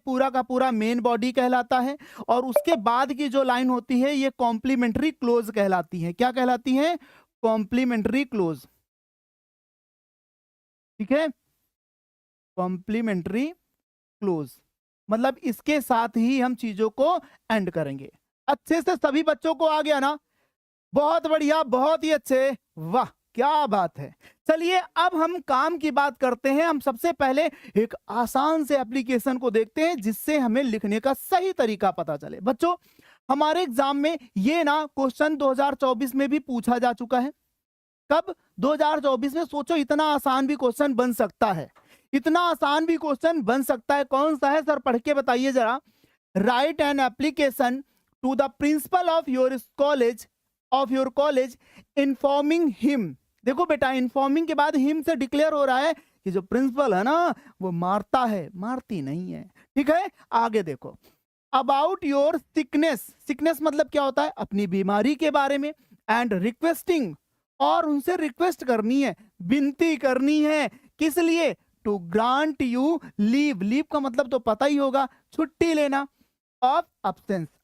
पूरा का पूरा मेन बॉडी कहलाता है, और उसके बाद की जो लाइन होती है ये कॉम्प्लीमेंट्री क्लोज कहलाती है। क्या कहलाती है? Complimentary close. ठीक है, कॉम्प्लीमेंट्री क्लोज मतलब इसके साथ ही हम चीजों को एंड करेंगे। अच्छे से सभी बच्चों को आ गया ना? बहुत बढ़िया, बहुत ही अच्छे, वाह क्या बात है। चलिए अब हम काम की बात करते हैं। हम सबसे पहले एक आसान से एप्लीकेशन को देखते हैं जिससे हमें लिखने का सही तरीका पता चले। बच्चों हमारे एग्जाम में ये ना क्वेश्चन 2024 में भी पूछा जा चुका है। कब? 2024 में। सोचो इतना आसान भी क्वेश्चन बन सकता है, इतना आसान भी क्वेश्चन बन सकता है। कौन सा है सर? पढ़ के बताइए जरा। Write an application to the principal of your college informing him. देखो बेटा, इन्फॉर्मिंग के बाद हिम से डिक्लेयर हो रहा है कि जो प्रिंसिपल है ना वो मारता है, मारती नहीं है। ठीक है, आगे देखो। अबाउट योर सिकनेस मतलब क्या होता है? अपनी बीमारी के बारे में। एंड रिक्वेस्टिंग, और उनसे रिक्वेस्ट करनी है, विनती करनी है। किस लिए? टू ग्रांट यू लीव का मतलब तो पता ही होगा, छुट्टी लेना। ऑफ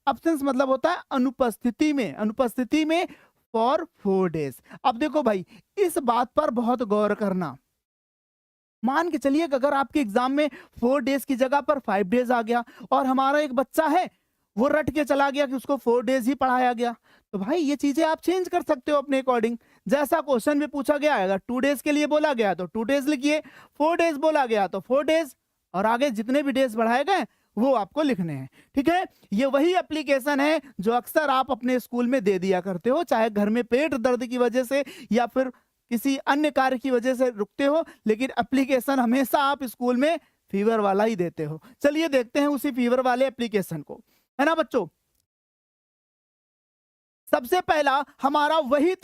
अब्सेंस मतलब होता है अनुपस्थिति में फॉर 4 days। अब देखो भाई, इस बात पर बहुत गौर करना। मान के चलिए कि अगर आपके एग्जाम में 4 days की जगह पर 5 days आ गया, और हमारा एक बच्चा है वो रट के चला गया कि उसको 4 days ही पढ़ाया गया, तो भाई ये चीजें आप चेंज कर सकते हो अपने अकॉर्डिंग। जैसा क्वेश्चन में पूछा गया है, अगर 2 days के लिए बोला गया तो 2 days लिखिए, 4 days बोला गया तो 4 days, और आगे जितने भी डेज बढ़ाए गए वो आपको लिखने हैं। ठीक है, ये वही एप्लीकेशन है जो अक्सर आप अपने स्कूल में दे दिया करते हो, चाहे घर में पेट दर्द की वजह से या फिर किसी अन्य कार्य की वजह से रुकते हो, लेकिन एप्लीकेशन हमेशा आप स्कूल में फीवर वाला ही देते हो। चलिए देखते हैं उसी फीवर वाले एप्लीकेशन को, है ना बच्चों। सबसे पहला हमारा वही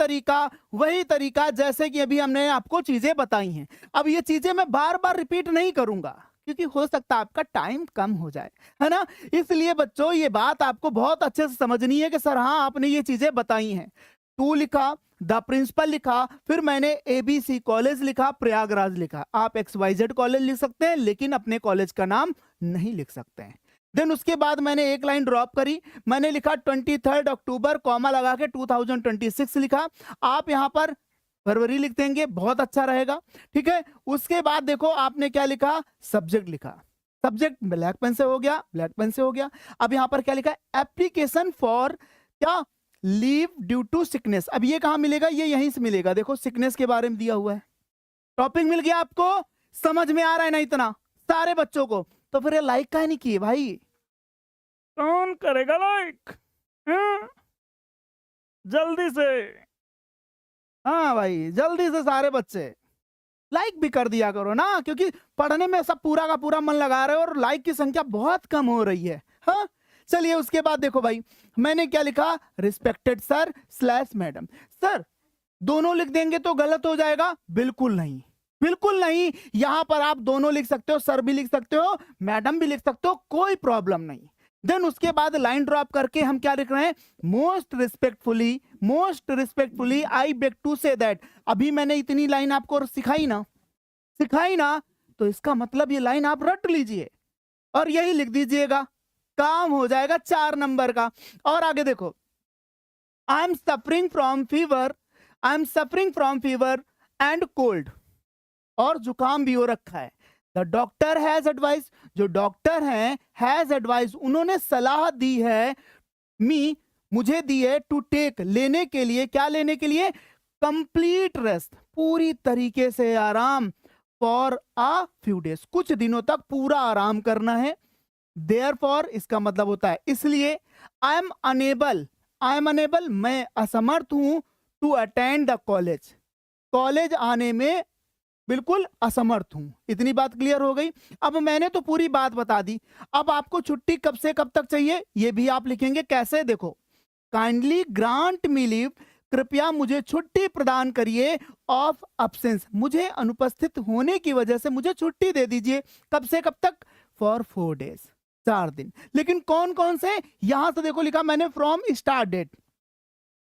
तरीका जैसे कि अभी हमने आपको चीजें बताई हैं। अब ये चीजें मैं बार बार रिपीट नहीं करूंगा क्योंकि हो सकता है आपका टाइम कम हो जाए, है ना। इसलिए बच्चों ये बात आपको बहुत अच्छे से समझनी है कि सर हाँ आपने ये चीजें बताई हैं। टू लिखा, द प्रिंसिपल लिखा, फिर मैंने एबीसी कॉलेज लिखा, प्रयागराज लिखा। आप XYZ कॉलेज लिख सकते हैं लेकिन अपने कॉलेज का नाम नहीं लिख सकते हैं। देन उसके बाद मैंने एक लाइन ड्रॉप करी, मैंने लिखा 23 अक्टूबर कॉमा लगा के 2026 लिखा। आप यहाँ पर फरवरी लिख देंगे, बहुत अच्छा रहेगा। ठीक है, उसके बाद देखो आपने क्या लिखा, सब्जेक्ट लिखा। सब्जेक्ट ब्लैक पेन से हो गया, ब्लैक पेन से हो गया। अब यहाँ पर क्या लिखा, एप्लीकेशन फॉर क्या, लीव ड्यू टू सिकनेस। अब ये कहाँ मिलेगा, ये यहीं से मिलेगा। देखो सिकनेस के बारे में दिया हुआ है, टॉपिक मिल गया आपको, समझ में आ रहा है ना इतना सारे बच्चों को। तो फिर ये लाइक का नहीं किए भाई, कौन करेगा लाइक? जल्दी से, हाँ भाई जल्दी से सारे बच्चे लाइक भी कर दिया करो ना, क्योंकि पढ़ने में सब पूरा का पूरा मन लगा रहे हो और लाइक की संख्या बहुत कम हो रही है। हाँ चलिए उसके बाद देखो भाई, मैंने क्या लिखा, रिस्पेक्टेड सर / मैडम। सर दोनों लिख देंगे तो गलत हो जाएगा? बिल्कुल नहीं, बिल्कुल नहीं। यहां पर आप दोनों लिख सकते हो, सर भी लिख सकते हो, मैडम भी लिख सकते हो, कोई प्रॉब्लम नहीं। देन उसके बाद लाइन ड्रॉप करके हम क्या लिख रहे हैं, most respectfully I beg to say that. अभी मैंने इतनी लाइन आपको सिखाई ना, तो इसका मतलब ये लाइन आप रट लीजिए और यही लिख दीजिएगा, काम हो जाएगा 4 नंबर का। और आगे देखो, I am suffering from fever and cold, और जुकाम भी हो रखा है। द डॉक्टर हैज एडवाइस, जो डॉक्टर हैं हैज एडवाइस, उन्होंने सलाह दी है, मुझे दी है, टू टेक लेने के लिए, क्या लेने के लिए, कंप्लीट रेस्ट, पूरी तरीके से आराम, फॉर अ फ्यू डेज, कुछ दिनों तक पूरा आराम करना है। देयरफॉर इसका मतलब होता है इसलिए, आई एम अनेबल, मैं असमर्थ हूं, टू अटेंड द कॉलेज आने में बिल्कुल असमर्थ हूं। इतनी बात क्लियर हो गई। अब मैंने तो पूरी बात बता दी, अब आपको छुट्टी कब से कब तक चाहिए ये भी आप लिखेंगे। कैसे, देखो, काइंडली ग्रांट मी लीव, कृपया मुझे छुट्टी प्रदान करिए, ऑफ अब्सेंस, मुझे अनुपस्थित होने की वजह से मुझे छुट्टी दे दीजिए। कब से कब तक, फॉर 4 days, 4 दिन। लेकिन कौन कौन से, यहां से देखो लिखा मैंने फ्रॉम स्टार्ट डेट,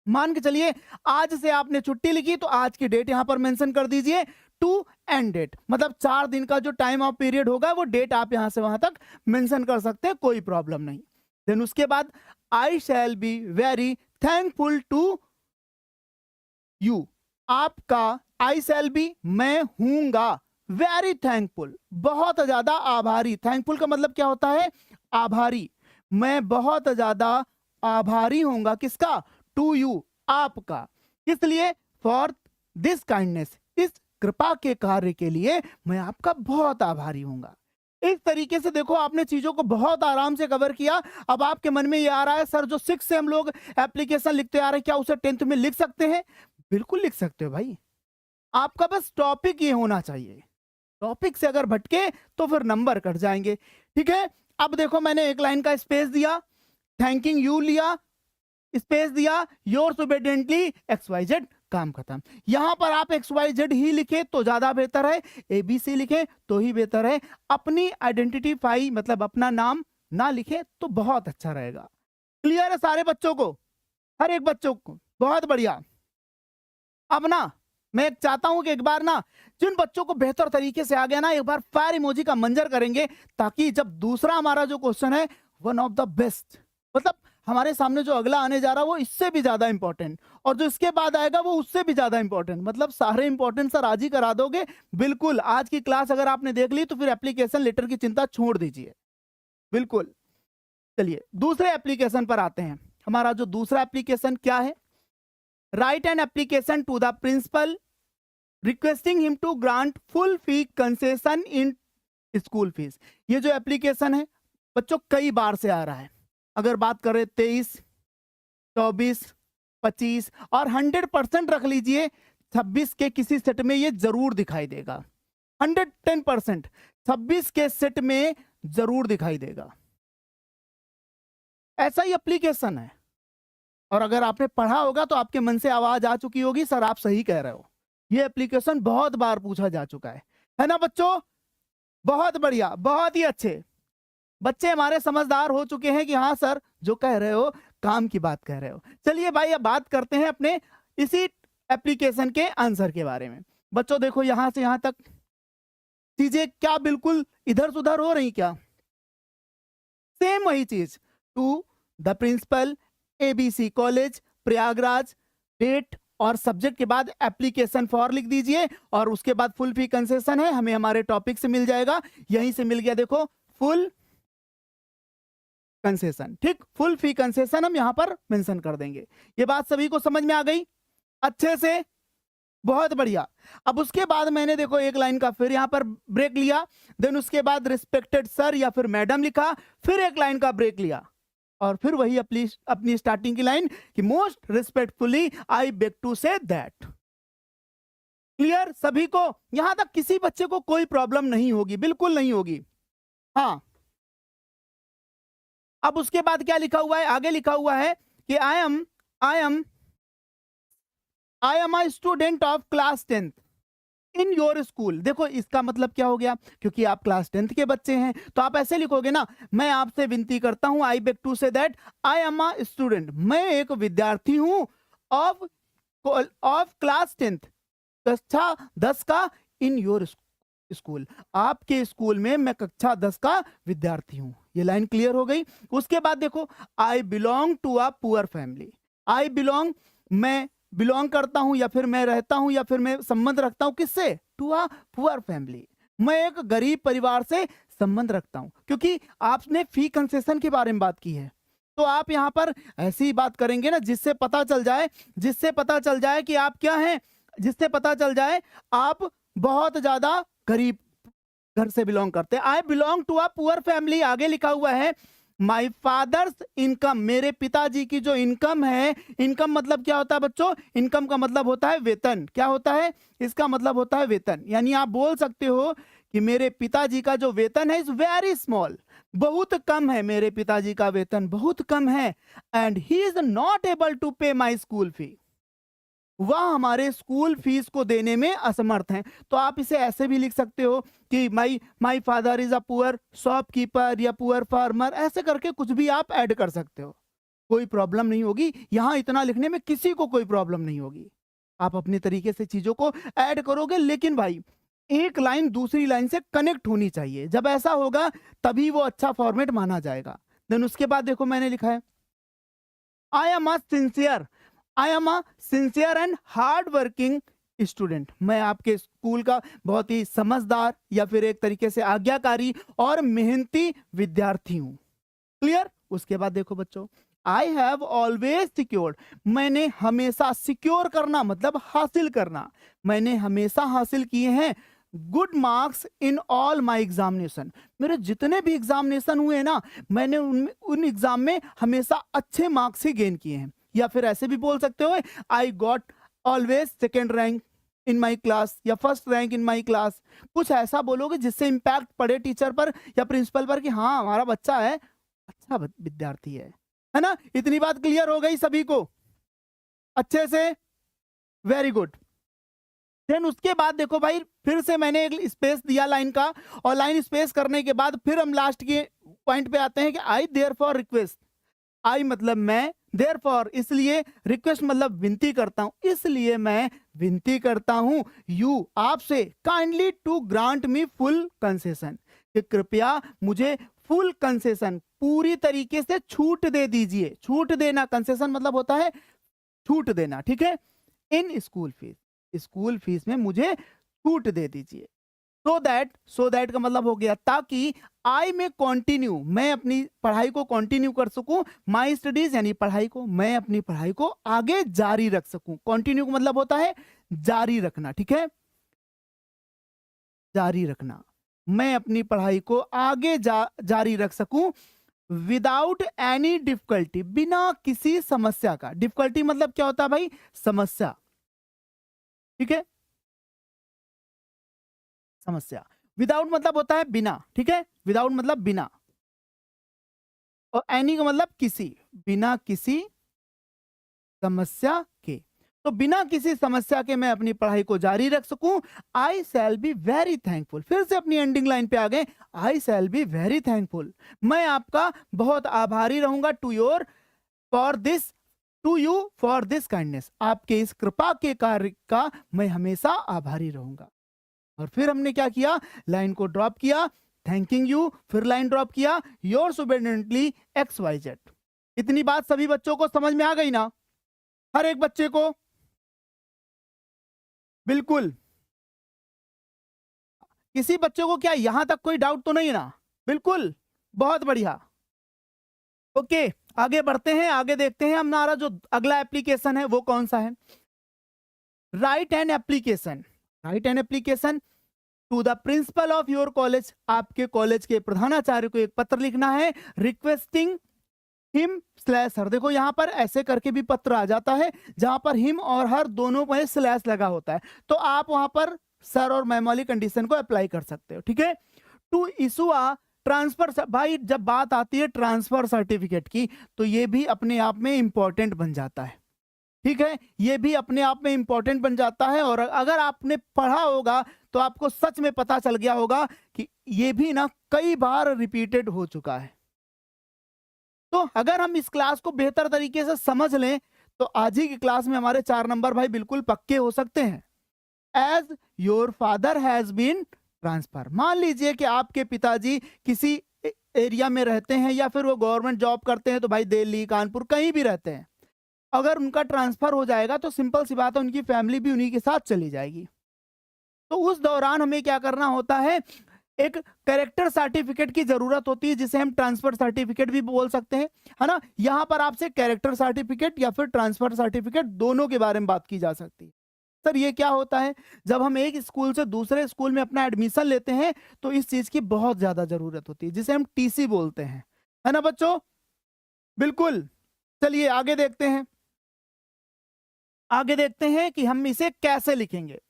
मान के चलिए आज से आपने छुट्टी लिखी तो आज की डेट यहां पर मेंशन कर दीजिए, टू एंड डेट, मतलब 4 दिन का जो टाइम ऑफ पीरियड होगा वो डेट आप यहां से वहां तक मेंशन कर सकते हैं, कोई प्रॉब्लम नहीं। देन उसके बाद I shall be very thankful to you, आपका आई शैल बी मैं हूंगा, वेरी थैंकफुल बहुत ज्यादा आभारी। थैंकफुल का मतलब क्या होता है? आभारी। मैं बहुत ज्यादा आभारी होऊंगा, किसका? टू यू, आपका। किस लिए? फॉर दिस काइंडनेस, इस कृपा के कार्य के लिए मैं आपका बहुत आभारी होऊंगा। इस तरीके से देखो आपने चीजों को बहुत आराम से कवर किया। अब आपके मन में ये आ रहा है सर जो 6 से हम लोग एप्लीकेशन लिखते आ रहे हैं क्या उसे 10th में लिख सकते हैं? बिल्कुल लिख सकते हो भाई, आपका बस टॉपिक ये होना चाहिए। टॉपिक से अगर भटके तो फिर नंबर कट जाएंगे। ठीक है, अब देखो मैंने एक लाइन का स्पेस दिया, थैंकिंग यू लिया, स्पेस दिया, योर्स ओबीडिएंटली XYZ, काम खत्म। यहां पर आप XYZ ही लिखे तो ज्यादा बेहतर है, ABC लिखे तो ही बेहतर है। अपनी आइडेंटिफाई मतलब अपना नाम ना लिखे तो बहुत अच्छा रहेगा। क्लियर है सारे बच्चों को, हर एक बच्चों को? बहुत बढ़िया। अब ना मैं चाहता हूं कि एक बार ना जिन बच्चों को बेहतर तरीके से आ गया ना, एक बार फायर इमोजी का मंजर करेंगे, ताकि जब दूसरा हमारा जो क्वेश्चन है वन ऑफ द बेस्ट, मतलब हमारे सामने जो अगला आने जा रहा है वो इससे भी ज्यादा इंपॉर्टेंट, और जो इसके बाद आएगा वो उससे भी ज्यादा इंपॉर्टेंट, मतलब सारे इंपॉर्टेंट सर आज ही करा दोगे। बिल्कुल, आज की क्लास अगर आपने देख ली तो फिर एप्लीकेशन लेटर की चिंता छोड़ दीजिए। बिल्कुल, चलिए दूसरे एप्लीकेशन पर आते हैं। हमारा जो दूसरा एप्लीकेशन क्या है? Write an application to the principal requesting him to grant full fee concession in school fees. ये जो एप्लीकेशन है बच्चों कई बार से आ रहा है। अगर बात करें 23, 24, 25 और 100% रख लीजिए 26 के किसी सेट में ये जरूर दिखाई देगा। 110% 26 के सेट में जरूर दिखाई देगा। ऐसा ही एप्लीकेशन है, और अगर आपने पढ़ा होगा तो आपके मन से आवाज आ चुकी होगी सर आप सही कह रहे हो, ये एप्लीकेशन बहुत बार पूछा जा चुका है ना बच्चों? बहुत बढ़िया, बहुत ही अच्छे बच्चे हमारे समझदार हो चुके हैं कि हाँ सर जो कह रहे हो काम की बात कह रहे हो। चलिए भाई अब बात करते हैं अपने इसी एप्लीकेशन के आंसर के बारे में। बच्चों देखो यहां से यहां तक चीजें क्या बिल्कुल इधर उधर हो रही क्या? सेम वही चीज, to the principal ABC college Prayagraj, date और सब्जेक्ट के बाद एप्लीकेशन फॉर लिख दीजिए, और उसके बाद फुल फी कंसेशन है, हमें हमारे टॉपिक से मिल जाएगा। यहीं से मिल गया, देखो फुल कंसेशन। ठीक, फुल फी कंसेशन हम यहां पर मेंशन कर देंगे। ये बात सभी को समझ में आ गई अच्छे से? बहुत बढ़िया। अब उसके बाद मैंने देखो एक लाइन का फिर यहां पर ब्रेक लिया, देन उसके बाद रिस्पेक्टेड सर या फिर मैडम लिखा, फिर एक लाइन का ब्रेक लिया, और फिर वही अपनी स्टार्टिंग की लाइन कि most respectfully I beg to say that. Clear सभी को? यहां तक किसी बच्चे को कोई प्रॉब्लम नहीं होगी, बिल्कुल नहीं होगी। हाँ, अब उसके बाद क्या लिखा हुआ है? आगे लिखा हुआ है कि आई am a student of class 10th in your school. देखो इसका मतलब क्या हो गया? क्योंकि आप क्लास 10th के बच्चे हैं तो आप ऐसे लिखोगे ना, मैं आपसे विनती करता हूं, I beg to say that I am a student, मैं एक विद्यार्थी हूं ऑफ क्लास 10th, कक्षा 10 का, इन योर स्कूल, आपके स्कूल में मैं कक्षा 10 का विद्यार्थी हूं। ये लाइन क्लियर हो गई। उसके बाद देखो I belong to a poor family. I belong, मैं बिलोंग करता हूं या फिर मैं रहता हूं या फिर मैं संबंध रखता हूं किससे? टू अ पुअर फैमिली, मैं एक गरीब परिवार से संबंध रखता हूं। क्योंकि आपने फी कंसेशन के बारे में बात की है तो आप यहां पर ऐसी बात करेंगे ना जिससे पता चल जाए कि आप क्या हैं, जिससे पता चल जाए आप बहुत ज्यादा गरीब घर से बिलोंग करते हैं। I belong to a poor family. आगे लिखा हुआ है माई फादर्स इनकम, मेरे पिताजी की जो इनकम है, इनकम मतलब क्या होता है बच्चों? इनकम का मतलब होता है वेतन। क्या होता है? इसका मतलब होता है वेतन। यानी आप बोल सकते हो कि मेरे पिताजी का जो वेतन है इज वेरी स्मॉल, बहुत कम है, मेरे पिताजी का वेतन बहुत कम है। And he is not able to pay my school fee, वह हमारे स्कूल फीस को देने में असमर्थ हैं। तो आप इसे ऐसे भी लिख सकते हो कि my father is a poor shopkeeper या पुअर फार्मर, ऐसे करके कुछ भी आप ऐड कर सकते हो, कोई प्रॉब्लम नहीं होगी। यहां इतना लिखने में किसी को कोई प्रॉब्लम नहीं होगी। आप अपने तरीके से चीजों को ऐड करोगे, लेकिन भाई एक लाइन दूसरी लाइन से कनेक्ट होनी चाहिए। जब ऐसा होगा तभी वो अच्छा फॉर्मेट माना जाएगा। देन उसके बाद देखो मैंने लिखा है आई am a sincere and hard working student. मैं आपके स्कूल का बहुत ही समझदार या फिर एक तरीके से आज्ञाकारी और मेहनती विद्यार्थी हूं। क्लियर। उसके बाद देखो बच्चों, आई हैव ऑलवेज सिक्योर्ड। मैंने हमेशा, सिक्योर करना मतलब हासिल करना, मैंने हमेशा हासिल किए हैं good marks in all my examination. मेरे जितने भी एग्जामिनेशन हुए हैं ना, मैंने उन एग्जाम में हमेशा अच्छे मार्क्स ही गेन किए हैं। या फिर ऐसे भी बोल सकते हो, I got always second rank in my class या first rank in my class. कुछ ऐसा बोलोगे जिससे इंपैक्ट पड़े टीचर पर या प्रिंसिपल पर कि हाँ हमारा बच्चा है, अच्छा विद्यार्थी है ना। इतनी बात क्लियर हो गई सभी को अच्छे से? Very good. देन उसके बाद देखो भाई, फिर से मैंने एक स्पेस दिया लाइन का, और लाइन स्पेस करने के बाद फिर हम लास्ट के पॉइंट पे आते हैं कि आई देयरफॉर रिक्वेस्ट। आई मतलब मैं, देयरफॉर इसलिए, रिक्वेस्ट मतलब विनती करता हूं, इसलिए मैं विनती करता हूं यू आपसे, kindly to grant me full concession, कि कृपया मुझे फुल कंसेशन, पूरी तरीके से छूट दे दीजिए। छूट देना, कंसेशन मतलब होता है छूट देना, ठीक है। इन स्कूल फीस, स्कूल फीस में मुझे छूट दे दीजिए। सो दैट का मतलब हो गया ताकि आई में कंटिन्यू, मैं अपनी पढ़ाई को कंटिन्यू कर सकूं, माई स्टडीज यानी पढ़ाई को, मैं अपनी पढ़ाई को आगे जारी रख सकूं। कंटिन्यू का मतलब होता है जारी रखना, ठीक है, जारी रखना। मैं अपनी पढ़ाई को आगे जारी रख सकूं विदाउट एनी डिफिकल्टी, बिना किसी समस्या का। डिफिकल्टी मतलब क्या होता है भाई? समस्या, ठीक है, समस्या। विदाउट मतलब होता है बिना, ठीक है, विदाउट मतलब बिना, और एनी का मतलब किसी, बिना किसी समस्या के। तो बिना किसी समस्या के मैं अपनी पढ़ाई को जारी रख सकूं। I shall be very thankful, फिर से अपनी एंडिंग लाइन पे आ गए, I shall be very thankful, मैं आपका बहुत आभारी रहूंगा to your for this, to you for this kindness, आपके इस कृपा के कार्य का मैं हमेशा आभारी रहूंगा। और फिर हमने क्या किया, लाइन को ड्रॉप किया, थैंकिंग यू, फिर लाइन ड्रॉप किया, योर्स ओबीडिएंटली XYZ। इतनी बात सभी बच्चों को समझ में आ गई ना? हर एक बच्चे को? बिल्कुल। किसी बच्चे को क्या यहां तक कोई डाउट तो नहीं ना? बिल्कुल, बहुत बढ़िया। ओके, आगे बढ़ते हैं, आगे देखते हैं हमारा जो अगला एप्लीकेशन है वो कौन सा है। Write an application, write an application to the principal of your college, आपके कॉलेज के प्रधानाचार्य को एक पत्र लिखना है, रिक्वेस्टिंग हिम स्लैश हर। देखो यहां पर ऐसे करके भी पत्र आ जाता है जहां पर हिम और हर दोनों पर स्लैश लगा होता है, तो आप वहां पर सर और मैम वाली कंडीशन को अप्लाई कर सकते हो, ठीक है। टू इशू आ ट्रांसफर, भाई जब बात आती है ट्रांसफर सर्टिफिकेट की तो ये भी अपने आप में इंपॉर्टेंट बन जाता है, ठीक है, ये भी अपने आप में इंपॉर्टेंट बन जाता है। और अगर आपने पढ़ा होगा तो आपको सच में पता चल गया होगा कि ये भी ना कई बार रिपीटेड हो चुका है। तो अगर हम इस क्लास को बेहतर तरीके से समझ लें तो आज ही की क्लास में हमारे 4 नंबर भाई बिल्कुल पक्के हो सकते हैं। As your father has been transfer, मान लीजिए कि आपके पिताजी किसी एरिया में रहते हैं या फिर वो गवर्नमेंट जॉब करते हैं, तो भाई दिल्ली, कानपुर, कहीं भी रहते हैं, अगर उनका ट्रांसफर हो जाएगा तो सिंपल सी बात है उनकी फैमिली भी उन्हीं के साथ चली जाएगी। तो उस दौरान हमें क्या करना होता है, एक कैरेक्टर सर्टिफिकेट की जरूरत होती है जिसे हम ट्रांसफर सर्टिफिकेट भी बोल सकते हैं, है ना। यहां पर आपसे कैरेक्टर सर्टिफिकेट या फिर ट्रांसफर सर्टिफिकेट दोनों के बारे में बात की जा सकती है। सर ये क्या होता है, जब हम एक स्कूल से दूसरे स्कूल में अपना एडमिशन लेते हैं तो इस चीज की बहुत ज्यादा जरूरत होती है जिसे हम TC बोलते हैं, है ना बच्चों। बिल्कुल, चलिए आगे देखते हैं, आगे देखते हैं कि हम इसे कैसे लिखेंगे।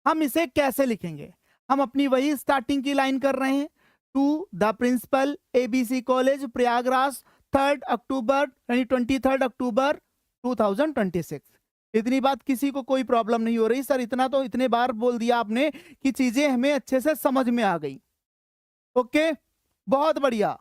हम इसे कैसे लिखेंगे, हम अपनी वही स्टार्टिंग की लाइन कर रहे हैं, to the principal ABC college Prayagraj 3 October यानी 23 अक्टूबर 2026। इतनी बात किसी को कोई प्रॉब्लम नहीं हो रही? सर इतना तो इतने बार बोल दिया आपने कि चीजें हमें अच्छे से समझ में आ गई। ओके, बहुत बढ़िया।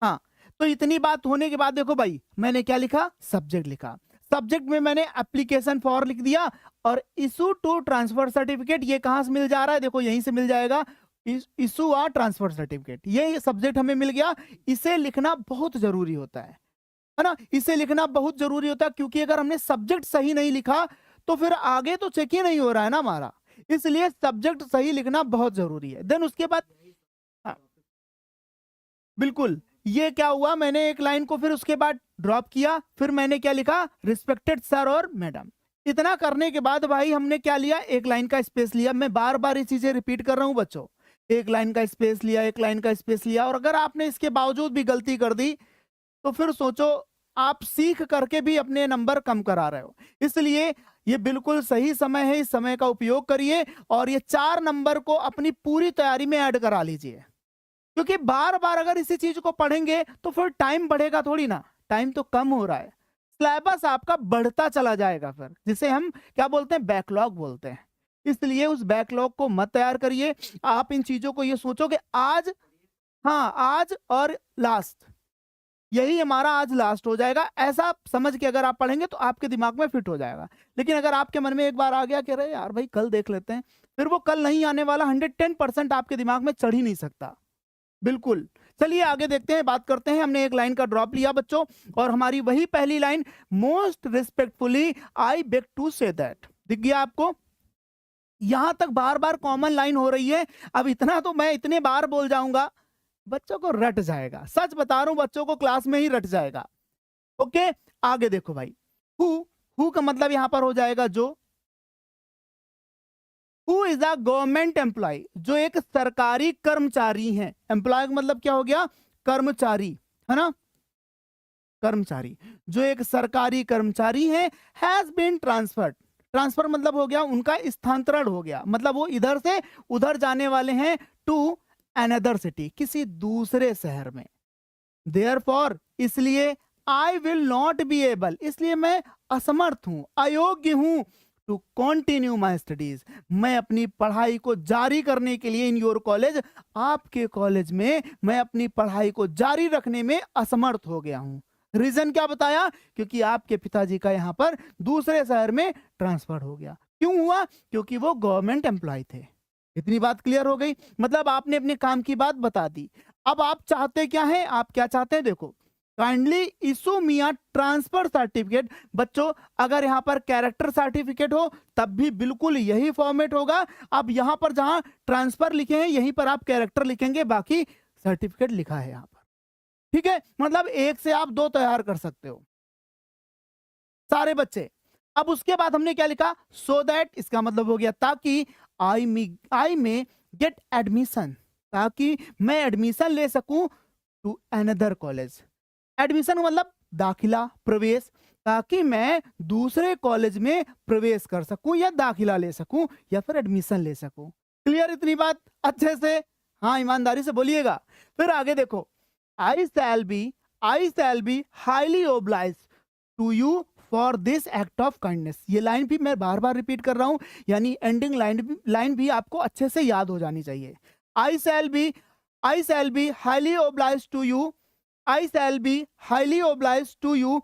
हाँ, तो इतनी बात होने के बाद देखो भाई मैंने क्या लिखा, सब्जेक्ट लिखा। सब्जेक्ट में मैंने एप्लीकेशन फॉर लिख दिया और इशू टू ट्रांसफर सर्टिफिकेट, ये कहां से मिल जा रहा है, देखो यहीं से मिल जाएगा, इशू आ ट्रांसफर सर्टिफिकेट, ये सब्जेक्ट हमें मिल गया। इसे लिखना बहुत जरूरी होता है ना, इसे लिखना बहुत जरूरी होता है, क्योंकि अगर हमने सब्जेक्ट सही नहीं लिखा तो फिर आगे तो चेक ही नहीं हो रहा है ना हमारा, इसलिए सब्जेक्ट सही लिखना बहुत जरूरी है। देन उसके बाद हाँ, बिल्कुल, ये क्या हुआ, मैंने एक लाइन को फिर उसके बाद ड्रॉप किया, फिर मैंने क्या लिखा, रिस्पेक्टेड सर और मैडम। इतना करने के बाद भाई हमने क्या लिया, एक लाइन का स्पेस लिया। मैं बार बार ये चीजें रिपीट कर रहा हूं बच्चों, एक लाइन का स्पेस लिया, एक लाइन का स्पेस लिया। और अगर आपने इसके बावजूद भी गलती कर दी तो फिर सोचो आप सीख करके भी अपने नंबर कम करा रहे हो। इसलिए ये बिल्कुल सही समय है, इस समय का उपयोग करिए और ये 4 नंबर को अपनी पूरी तैयारी में ऐड करा लीजिए, क्योंकि बार बार अगर इसी चीज को पढ़ेंगे तो फिर टाइम बढ़ेगा थोड़ी ना, टाइम तो कम हो रहा है, सिलेबस आपका बढ़ता चला जाएगा, फिर जिसे हम क्या बोलते हैं, बैकलॉग बोलते हैं। इसलिए उस बैकलॉग को मत तैयार करिए। आप इन चीजों को ये सोचो कि आज, हाँ आज और लास्ट, यही हमारा आज लास्ट हो जाएगा, ऐसा समझ के अगर आप पढ़ेंगे तो आपके दिमाग में फिट हो जाएगा। लेकिन अगर आपके मन में एक बार आ गया कि अरे यार भाई कल देख लेते हैं, फिर वो कल नहीं आने वाला 110% आपके दिमाग में चढ़ ही नहीं सकता। बिल्कुल, चलिए आगे देखते हैं, बात करते हैं। हमने एक लाइन का ड्रॉप लिया बच्चों, और हमारी वही पहली line, most respectfully I beg to say that, दिख गया आपको। यहां तक बार बार कॉमन लाइन हो रही है, अब इतना तो मैं इतने बार बोल जाऊंगा बच्चों को रट जाएगा, सच बता रहा हूं, बच्चों को क्लास में ही रट जाएगा। ओके, आगे देखो भाई, हु का मतलब यहां पर हो जाएगा जो, who is a government employ, जो एक सरकारी कर्मचारी है। एम्प्लॉय का मतलब क्या हो गया, कर्मचारी, है ना, कर्मचारी, जो एक सरकारी कर्मचारी है। हैज बीन ट्रांसफर्ड, ट्रांसफर मतलब हो गया उनका स्थानांतरण हो गया, मतलब वो इधर से उधर जाने वाले हैं, टू अनदर सिटी, किसी दूसरे शहर में। देयरफॉर, इसलिए, I will not be able, इसलिए मैं असमर्थ हूं, अयोग्य हूं, टू कंटिन्यू माई स्टडीज, मैं अपनी पढ़ाई को जारी करने के लिए, इन योर कॉलेज, आपके कॉलेज में मैं अपनी पढ़ाई को जारी रखने में असमर्थ हो गया हूं। रीजन क्या बताया, क्योंकि आपके पिताजी का यहां पर दूसरे शहर में ट्रांसफर हो गया। क्यों हुआ, क्योंकि वो गवर्नमेंट एम्प्लॉय थे। इतनी बात क्लियर हो गई, मतलब आपने अपने काम की बात बता दी। अब आप चाहते क्या हैं, आप क्या चाहते हैं, देखो, kindly issue me a transfer certificate. बच्चों अगर यहां पर कैरेक्टर सर्टिफिकेट हो तब भी बिल्कुल यही फॉर्मेट होगा। अब यहां पर जहां ट्रांसफर लिखे हैं यहीं पर आप कैरेक्टर लिखेंगे, बाकी सर्टिफिकेट लिखा है यहां पर, ठीक है। मतलब एक से आप 2 तैयार कर सकते हो सारे बच्चे। अब उसके बाद हमने क्या लिखा, सो दैट, इसका मतलब हो गया ताकि, आई में गेट एडमिशन, ताकि मैं एडमिशन ले सकूं टू अनदर कॉलेज। एडमिशन मतलब दाखिला, प्रवेश, ताकि मैं दूसरे कॉलेज में प्रवेश कर सकूं या दाखिला ले सकूं या फिर एडमिशन ले सकूं। क्लियर इतनी बात अच्छे से, हाँ ईमानदारी से बोलिएगा। फिर आगे देखो, I shall be highly obliged to you for this act of kindness. ये लाइन भी मैं बार बार रिपीट कर रहा हूं, यानी एंडिंग लाइन भी आपको अच्छे से याद हो जानी चाहिए। I shall be highly obliged to you, I shall be highly obliged to you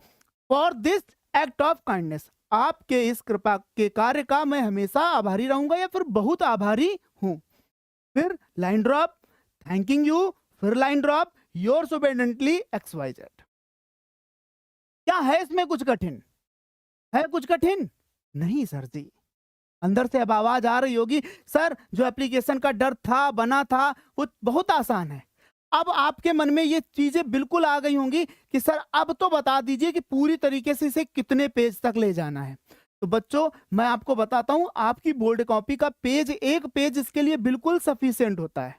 for this act of kindness. आपके इस कृपा के कार्य का मैं हमेशा आभारी रहूंगा या फिर बहुत आभारी हूं। फिर लाइन ड्रॉप, थैंकिंग यू, फिर line drop, yours obediently XYZ। क्या है इसमें कुछ कठिन, है कुछ कठिन? नहीं सर जी। अंदर से अब आवाज आ रही होगी, सर जो एप्लीकेशन का डर था, बना था, वो बहुत आसान है। अब आपके मन में ये चीजें बिल्कुल आ गई होंगी कि सर अब तो बता दीजिए कि पूरी तरीके से इसे कितने पेज तक ले जाना है। तो बच्चों मैं आपको बताता हूं, आपकी बोर्ड कॉपी का पेज, एक पेज इसके लिए बिल्कुल सफिशिएंट होता है।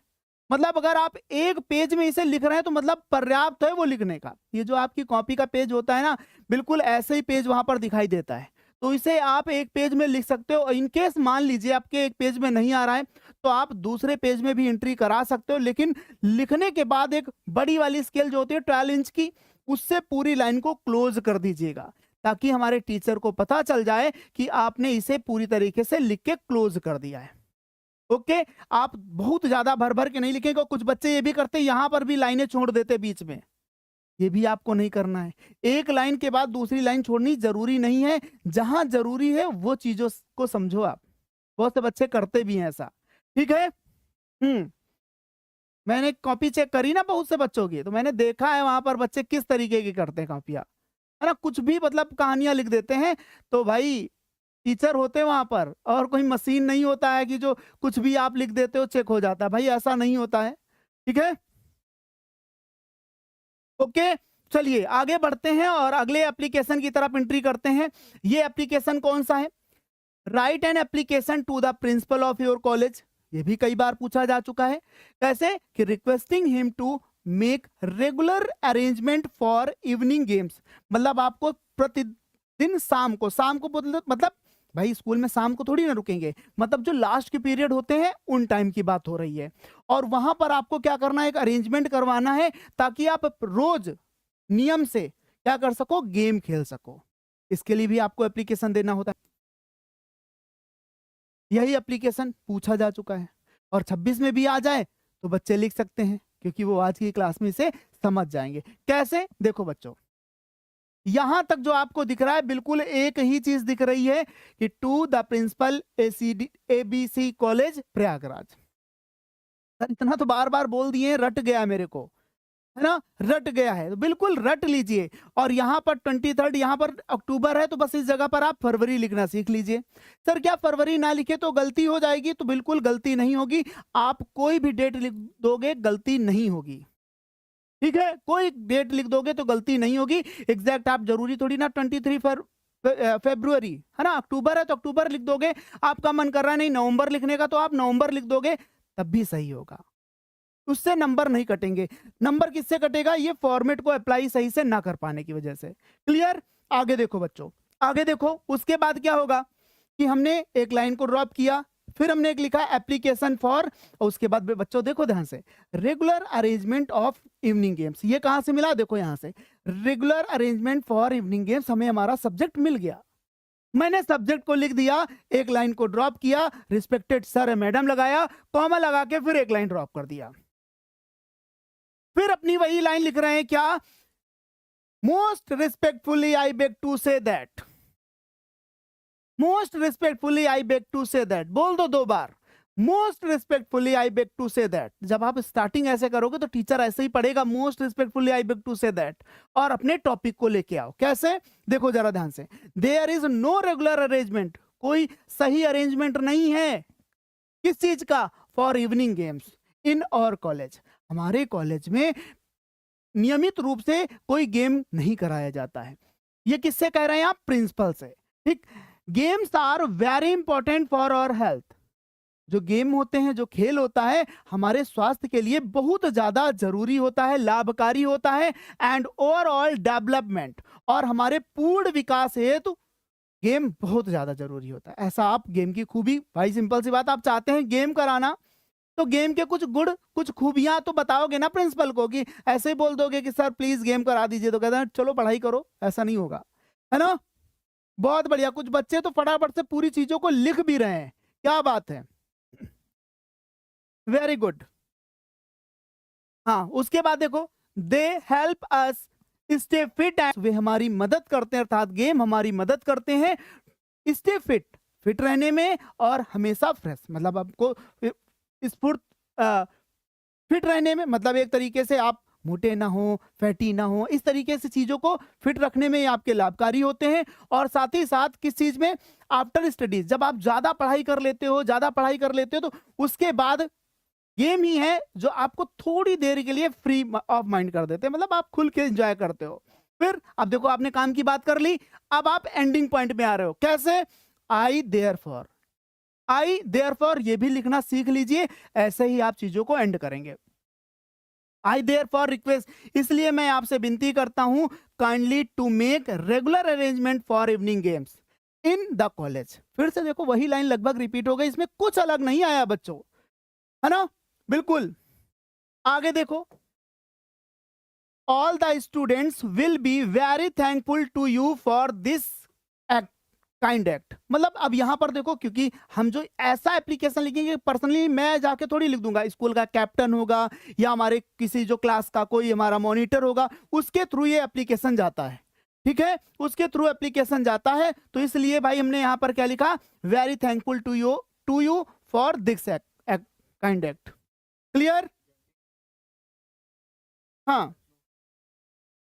मतलब अगर आप एक पेज में इसे लिख रहे हैं तो मतलब पर्याप्त है वो लिखने का। ये जो आपकी कॉपी का पेज होता है ना, बिल्कुल ऐसे ही पेज वहां पर दिखाई देता है, तो इसे आप एक पेज में लिख सकते हो। इनकेस मान लीजिए आपके एक पेज में नहीं आ रहा है तो आप दूसरे पेज में भी एंट्री करा सकते हो, लेकिन लिखने के बाद एक बड़ी वाली स्केल जो होती है 12 इंच की, उससे पूरी लाइन को क्लोज कर दीजिएगा, ताकि हमारे टीचर को पता चल जाए कि आपने इसे पूरी तरीके से लिख के क्लोज कर दिया है। ओके, आप बहुत ज्यादा भर भर के नहीं लिखेंगे। कुछ बच्चे ये भी करते, यहां पर भी लाइनें छोड़ देते बीच में, ये भी आपको नहीं करना है। एक लाइन के बाद दूसरी लाइन छोड़नी जरूरी नहीं है, जहां जरूरी है वो चीजों को समझो आप। बहुत से बच्चे करते भी हैं ऐसा, ठीक है। मैंने कॉपी चेक करी ना बहुत से बच्चों की, तो मैंने देखा है वहां पर बच्चे किस तरीके की करते हैं कॉपियां, है ना। कुछ भी मतलब कहानियां लिख देते हैं, तो भाई टीचर होते हैं वहां पर, और कोई मशीन नहीं होता है कि जो कुछ भी आप लिख देते हो चेक हो जाता है, भाई ऐसा नहीं होता है, ठीक है। ओके, चलिए आगे बढ़ते हैं और अगले एप्लीकेशन की तरफ एंट्री करते हैं। ये एप्लीकेशन कौन सा है? Write an application to the principal of your college. ये भी कई बार पूछा जा चुका है। कैसे? कि requesting him to make regular arrangement for evening games. मतलब आपको प्रतिदिन शाम को मतलब भाई स्कूल में शाम को थोड़ी ना रुकेंगे, मतलब जो लास्ट के पीरियड होते हैं उन टाइम की बात हो रही है। और वहां पर आपको क्या करना है? एक अरेंजमेंट करवाना है ताकि आप रोज नियम से क्या कर सको? गेम खेल सको। इसके लिए भी आपको एप्लीकेशन देना होता है। यही एप्लीकेशन पूछा जा चुका है, और 26 में भी आ जाए तो बच्चे लिख सकते हैं, क्योंकि वो आज की क्लास में इसे समझ जाएंगे। कैसे? देखो बच्चों, यहां तक जो आपको दिख रहा है बिल्कुल एक ही चीज दिख रही है कि to the principal ABC college Prayagraj. Sir इतना तो बार बार बोल दिए, रट गया मेरे को, है ना, रट गया है, तो बिल्कुल रट लीजिए। और यहाँ पर 23, यहाँ पर अक्टूबर है, तो बस इस जगह पर आप फरवरी लिखना सीख लीजिए। सर क्या फरवरी ना लिखे तो गलती हो जाएगी? तो बिल्कुल गलती नहीं होगी, आप कोई भी डेट लिख दोगे गलती नहीं होगी, ठीक है। कोई डेट लिख दोगे तो गलती नहीं होगी। एग्जैक्ट आप जरूरी थोड़ी ना 23 फरवरी, है ना, अक्टूबर है तो अक्टूबर लिख दोगे। आपका मन कर रहा है नहीं नवंबर लिखने का, तो आप नवंबर लिख दोगे, तब भी सही होगा, उससे नंबर नहीं कटेंगे। नंबर किससे कटेगा? ये फॉर्मेट को अप्लाई सही से ना कर पाने की वजह से। क्लियर? आगे देखो बच्चों, आगे देखो, उसके बाद क्या होगा कि हमने एक लाइन को ड्रॉप किया, फिर हमने एक लिखा एप्लीकेशन फॉर, और उसके बाद बच्चों देखो ध्यान से, regular arrangement of evening games. ये कहां से मिला? देखो यहां से, regular arrangement for evening games, हमें हमारा सब्जेक्ट मिल गया। मैंने सब्जेक्ट को लिख दिया, एक लाइन को ड्रॉप किया, रिस्पेक्टेड सर मैडम लगाया, कॉमा लगा के फिर एक लाइन ड्रॉप कर दिया, फिर अपनी वही लाइन लिख रहे हैं क्या? Most respectfully I beg to say that, most respectfully I beg to say that, बोल दो 2 बार, most respectfully I beg to say that. जब आप स्टार्टिंग ऐसे करोगे तो टीचर ऐसे ही पढ़ेगा, most respectfully I beg to say that, और अपने टॉपिक को लेके आओ। कैसे? देखो जरा ध्यान से, there is no regular arrangement, कोई सही अरेंजमेंट नहीं है किस चीज का? फॉर इवनिंग गेम्स इन और कॉलेज, हमारे कॉलेज में नियमित रूप से कोई गेम नहीं कराया जाता है। ये किससे कह रहे हैं आप? प्रिंसिपल से, ठीक। Games are very important for our health, जो गेम होते हैं, जो खेल होता है, हमारे स्वास्थ्य के लिए बहुत ज्यादा जरूरी होता है, लाभकारी होता है, एंड ओवरऑल डेवलपमेंट, और हमारे पूर्ण विकास हेतु गेम बहुत ज्यादा जरूरी होता है। ऐसा आप गेम की खूबी, भाई सिंपल सी बात, आप चाहते हैं गेम कराना, तो गेम के कुछ गुण, कुछ खूबियां तो बताओगे ना प्रिंसिपल को, कि ऐसे ही बोल दोगे कि सर प्लीज गेम करा दीजिए तो कहते हैं चलो पढ़ाई करो, ऐसा नहीं होगा, है ना। बहुत बढ़िया, कुछ बच्चे तो फटाफट से पूरी चीजों को लिख भी रहे हैं, क्या बात है, वेरी गुड। हाँ, उसके बाद देखो, they help us stay fit, and वे हमारी मदद करते हैं, अर्थात गेम हमारी मदद करते हैं स्टे फिट, फिट रहने में, और हमेशा फ्रेश, मतलब आपको स्फूर्त फिट रहने में, मतलब एक तरीके से आप मोटे ना हो, फैटी ना हो, इस तरीके से चीजों को फिट रखने में आपके लाभकारी होते हैं। और साथ ही साथ किस चीज में? आफ्टर स्टडीज, जब आप ज्यादा पढ़ाई कर लेते हो, ज्यादा पढ़ाई कर लेते हो, तो उसके बाद गेम ही है जो आपको थोड़ी देर के लिए फ्री ऑफ माइंड कर देते हैं, मतलब आप खुल के एंजॉय करते हो। फिर अब देखो, आपने काम की बात कर ली, अब आप एंडिंग पॉइंट में आ रहे हो। कैसे? आई देयरफॉर, आई देयरफॉर ये भी लिखना सीख लीजिए, ऐसे ही आप चीजों को एंड करेंगे। आई देयरफॉर रिक्वेस्ट, इसलिए मैं आपसे विनती करता हूं, kindly to make regular arrangement for evening games in the college. फिर से देखो, वही लाइन लगभग रिपीट हो गई, इसमें कुछ अलग नहीं आया बच्चों, है ना, बिल्कुल। आगे देखो, all the students will be very thankful to you for this act, kind act. मतलब अब यहाँ पर देखो, क्योंकि हम जो ऐसा एप्लीकेशन लिखेंगे, पर्सनली मैं जाके थोड़ी लिख दूंगा, स्कूल का कैप्टन होगा या हमारे किसी जो क्लास का कोई हमारा मॉनिटर होगा, उसके थ्रू ये एप्लीकेशन जाता है, ठीक है, उसके थ्रू एप्लीकेशन जाता है। तो इसलिए भाई हमने यहाँ पर क्या लिखा, very thankful to you for this kind act. Clear? हाँ,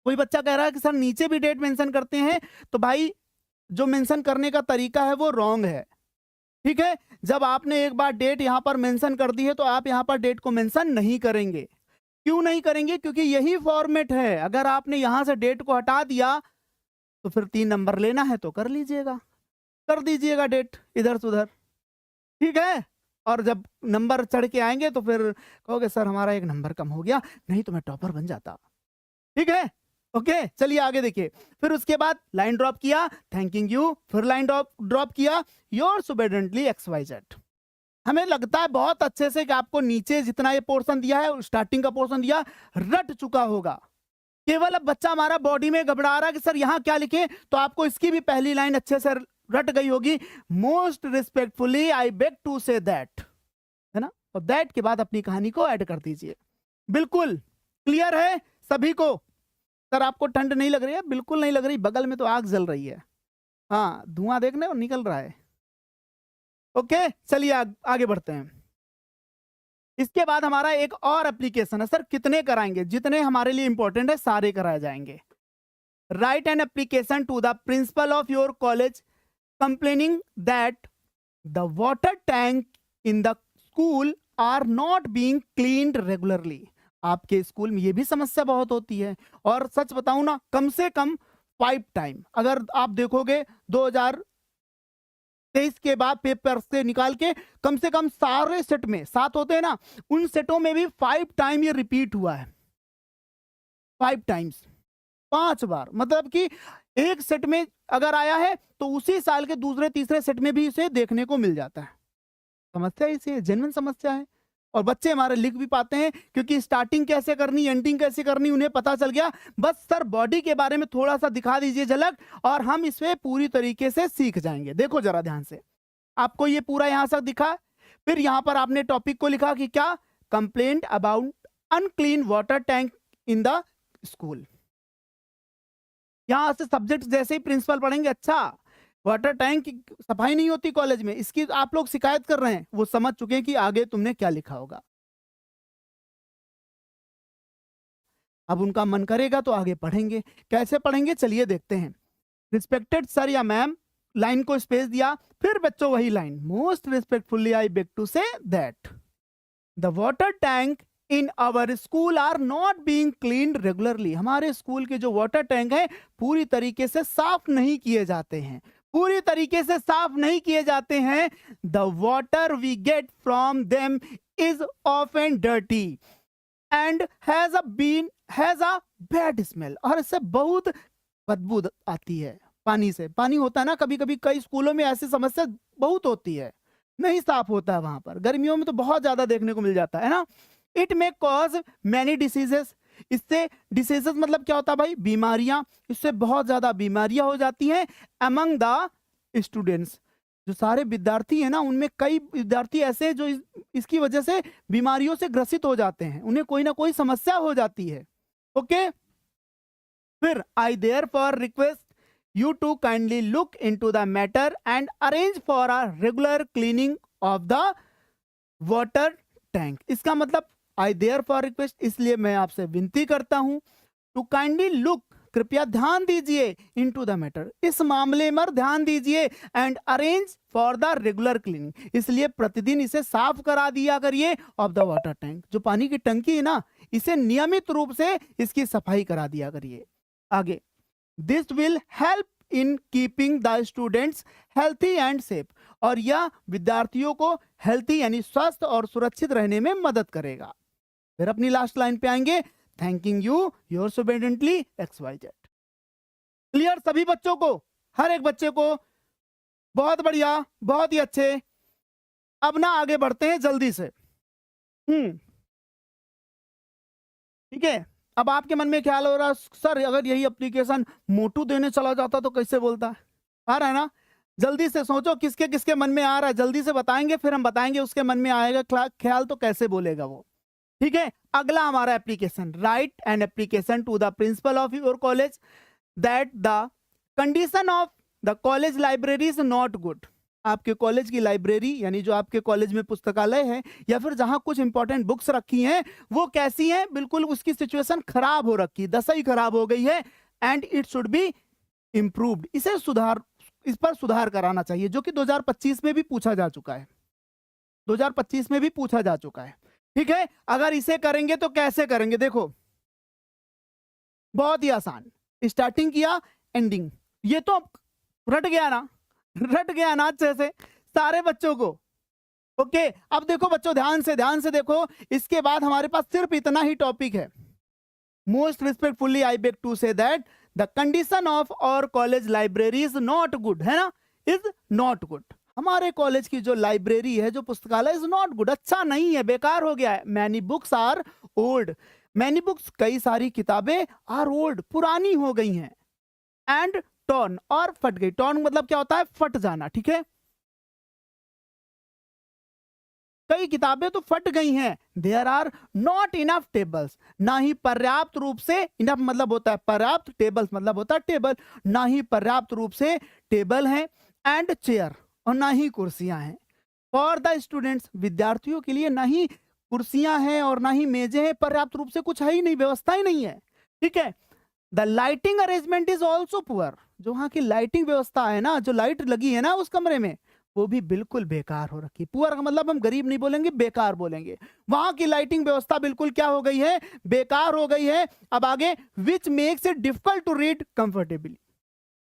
कोई बच्चा कह रहा है कि सर नीचे भी डेट मेंशन करते हैं, तो भाई जो मेंशन करने का तरीका है वो रॉन्ग है, ठीक है। जब आपने एक बार डेट यहां पर मेंशन कर दी है तो आप यहां पर डेट को मेंशन नहीं करेंगे। क्यों नहीं करेंगे? क्योंकि यही फॉर्मेट है। अगर आपने यहां से डेट को हटा दिया तो फिर 3 नंबर लेना है तो कर लीजिएगा, कर दीजिएगा डेट इधर से उधर, ठीक है। और जब नंबर चढ़ के आएंगे तो फिर कहोगे सर हमारा 1 नंबर कम हो गया, नहीं तो मैं टॉपर बन जाता, ठीक है। ओके, चलिए आगे देखिए। फिर उसके बाद लाइन ड्रॉप किया, थैंकिंग यू, फिर लाइन ड्रॉप किया, योर्स ओबीडिएंटली XYZ। हमें लगता है बहुत अच्छे से कि आपको नीचे जितना ये पोर्शन दिया है, स्टार्टिंग का पोर्शन दिया, रट चुका होगा। केवल अब बच्चा हमारा बॉडी में घबरा रहा है कि सर यहां क्या लिखे, तो आपको इसकी भी पहली लाइन अच्छे से रट गई होगी, most respectfully I beg to say that, है ना। और दैट के बाद अपनी कहानी को ऐड कर दीजिए। बिल्कुल क्लियर है सभी को? सर आपको ठंड नहीं लग रही है? बिल्कुल नहीं लग रही, बगल में तो आग जल रही है, हाँ धुआं देखने और निकल रहा है। ओके, चलिए आगे बढ़ते हैं। इसके बाद हमारा एक और एप्लीकेशन है। सर कितने कराएंगे? जितने हमारे लिए इंपॉर्टेंट है सारे कराए जाएंगे। Write an application to the principal of your college complaining that the water tank in the school are not being cleaned regularly. आपके स्कूल में ये भी समस्या बहुत होती है, और सच बताऊं ना, कम से कम 5 टाइम, अगर आप देखोगे 2023 के बाद पेपर से निकाल के, कम से कम सारे सेट में 7 होते हैं ना, उन सेटों में भी 5 टाइम ये रिपीट हुआ है, 5 टाइम्स, 5 बार। मतलब कि एक सेट में अगर आया है तो उसी साल के दूसरे तीसरे सेट में भी इसे देखने को मिल जाता है। समस्या इसे जेन्युइन समस्या है, और बच्चे हमारे लिख भी पाते हैं, क्योंकि स्टार्टिंग कैसे करनी, एंडिंग कैसे करनी उन्हें पता चल गया। बस सर बॉडी के बारे में थोड़ा सा दिखा दीजिए झलक, और हम इसमें पूरी तरीके से सीख जाएंगे। देखो जरा ध्यान से, आपको ये पूरा यहां तक दिखा, फिर यहां पर आपने टॉपिक को लिखा कि क्या, complaint about unclean water tank in the school. यहां से सब्जेक्ट जैसे ही प्रिंसिपल पढ़ेंगे, अच्छा वाटर टैंक की सफाई नहीं होती कॉलेज में, इसकी आप लोग शिकायत कर रहे हैं, वो समझ चुके हैं कि आगे तुमने क्या लिखा होगा। अब उनका मन करेगा तो आगे पढ़ेंगे। कैसे पढ़ेंगे चलिए देखते हैं। रिस्पेक्टेड सर या मैम, लाइन को स्पेस दिया, फिर बच्चों वही line, most respectfully I beg to say that the water tank in our school are not being cleaned regularly. हमारे स्कूल के जो वाटर टैंक है पूरी तरीके से साफ नहीं किए जाते हैं, पूरी तरीके से साफ नहीं किए जाते हैं। The water we get from them is often dirty and has a bad smell. और इससे बहुत बदबू आती है पानी से। पानी होता है ना, कभी कभी कई स्कूलों में ऐसी समस्या बहुत होती है, नहीं साफ होता है वहां पर, गर्मियों में तो बहुत ज्यादा देखने को मिल जाता है ना। It may cause many diseases. इससे डिसीजेस मतलब क्या होता है भाई? बीमारियां। इससे बहुत ज्यादा बीमारियां हो जाती हैं अमंग द स्टूडेंट्स। जो सारे विद्यार्थी हैं ना, उनमें कई विद्यार्थी ऐसे हैं जो इसकी वजह से बीमारियों से ग्रसित हो जाते हैं, उन्हें कोई ना कोई समस्या हो जाती है। ओके, फिर I therefore request you to kindly look into the matter and arrange for a regular cleaning of the water tank। इसका मतलब I therefore request, इसलिए मैं आपसे विनती करता हूं, to kindly look, कृपया ध्यान दीजिए, into the matter, इस मामले में ध्यान दीजिए, and arrange for the regular cleaning, इसलिए प्रतिदिन इसे साफ करा दिया करिए, of the water tank, जो पानी की टंकी है ना, इसे नियमित रूप से इसकी सफाई करा दिया करिए। आगे, this will help in keeping the students healthy and safe, और यह विद्यार्थियों को हेल्थी यानी स्वस्थ और सुरक्षित रहने में मदद करेगा। फिर अपनी लास्ट लाइन पे आएंगे, thanking you yours ओबीडिएंटली XYZ। Clear सभी बच्चों को, हर एक बच्चे को? बहुत बढ़िया, बहुत ही अच्छे। अब ना आगे बढ़ते हैं जल्दी से। ठीक है, अब आपके मन में ख्याल हो रहा, सर अगर यही एप्लीकेशन मोटू देने चला जाता तो कैसे बोलता? आ रहा है ना? जल्दी से सोचो किसके किसके मन में आ रहा है, जल्दी से बताएंगे, फिर हम बताएंगे उसके मन में आएगा ख्याल तो कैसे बोलेगा वो। ठीक है, अगला हमारा application, write an application to the principal of your college that the condition of the college library is not good. आपके कॉलेज की लाइब्रेरी यानी जो आपके कॉलेज में पुस्तकालय है या फिर जहां कुछ इंपॉर्टेंट बुक्स रखी हैं वो कैसी हैं, बिल्कुल उसकी सिचुएशन खराब हो रखी, दशा ही खराब हो गई है, and it should be improved. इस पर सुधार कराना चाहिए, जो कि 2025 में भी पूछा जा चुका है, 2025 में भी पूछा जा चुका है। ठीक है, अगर इसे करेंगे तो कैसे करेंगे, देखो बहुत ही आसान, स्टार्टिंग किया एंडिंग, ये तो रट गया ना, रट गया ना अच्छे से सारे बच्चों को। ओके, अब देखो बच्चों ध्यान से देखो, इसके बाद हमारे पास सिर्फ इतना ही टॉपिक है। Most respectfully I beg to say that the condition of our college library is not good, है ना, इज नॉट गुड। हमारे कॉलेज की जो लाइब्रेरी है, जो पुस्तकालय, इज नॉट गुड, अच्छा नहीं है, बेकार हो गया है। Many books are old, many books, कई सारी किताबें आर ओल्ड, पुरानी हो गई हैं, एंड टॉर्न, और फट गई। टॉर्न मतलब क्या होता है, फट जाना। ठीक है, कई किताबें तो फट गई हैं। There are not enough tables, ना ही पर्याप्त रूप से, इनफ मतलब होता है पर्याप्त, टेबल्स मतलब होता है टेबल, ना ही पर्याप्त रूप से टेबल हैं, एंड चेयर, और ना ही कुर्सियां हैं। फॉर द स्टूडेंट्स, विद्यार्थियों के लिए ना ही कुर्सियां हैं और ना ही मेजें हैं, पर्याप्त रूप से कुछ है ही नहीं, व्यवस्था ही नहीं है। ठीक है, the lighting arrangement is also poor, जो वहां की लाइटिंग व्यवस्था है ना, जो लाइट लगी है ना उस कमरे में, वो भी बिल्कुल बेकार हो रखी। पुअर का मतलब हम गरीब नहीं बोलेंगे, बेकार बोलेंगे। वहां की लाइटिंग व्यवस्था बिल्कुल क्या हो गई है, बेकार हो गई है। अब आगे, which makes it difficult to read comfortably,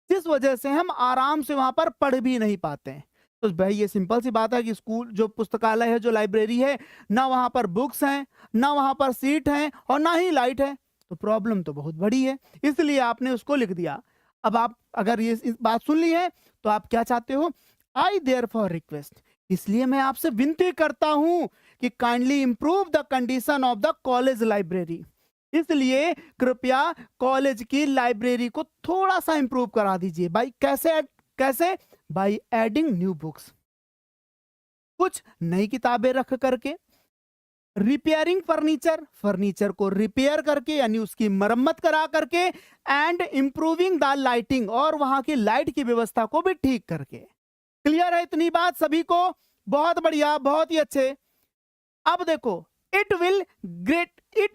जिस वजह से हम आराम से वहां पर पढ़ भी नहीं पाते हैं। तो भाई ये सिंपल सी बात है कि स्कूल जो पुस्तकालय है, जो लाइब्रेरी है, ना वहां पर बुक्स हैं, ना वहां पर सीट हैं, और ना ही लाइट है, तो प्रॉब्लम तो बहुत बड़ी है, इसलिए आपने उसको लिख दिया। अब आप अगर ये इस बात सुन ली है तो आप क्या चाहते हो, आई देयरफॉर रिक्वेस्ट, इसलिए मैं आपसे विनती करता हूं कि kindly improve the condition of the college library, इसलिए कृपया कॉलेज की लाइब्रेरी को थोड़ा सा इंप्रूव करा दीजिए। भाई कैसे बाई एडिंग न्यू बुक्स, कुछ नई किताबें रख करके, रिपेयरिंग फर्नीचर को रिपेयर करके यानी उसकी मरम्मत करा करके, एंड इंप्रूविंग द लाइटिंग, और वहां की लाइट की व्यवस्था को भी ठीक करके। क्लियर है इतनी बात सभी को, बहुत बढ़िया, बहुत ही अच्छे। अब देखो, it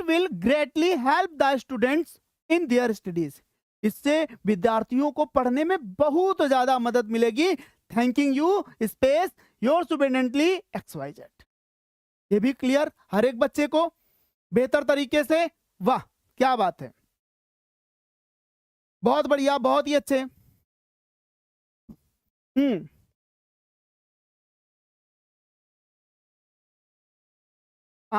will greatly help the students in their studies, इससे विद्यार्थियों को पढ़ने में बहुत ज्यादा मदद मिलेगी। Thanking you space your superintendently XYZ। ये भी क्लियर हर एक बच्चे को बेहतर तरीके से, वाह क्या बात है, बहुत बढ़िया, बहुत ही अच्छे।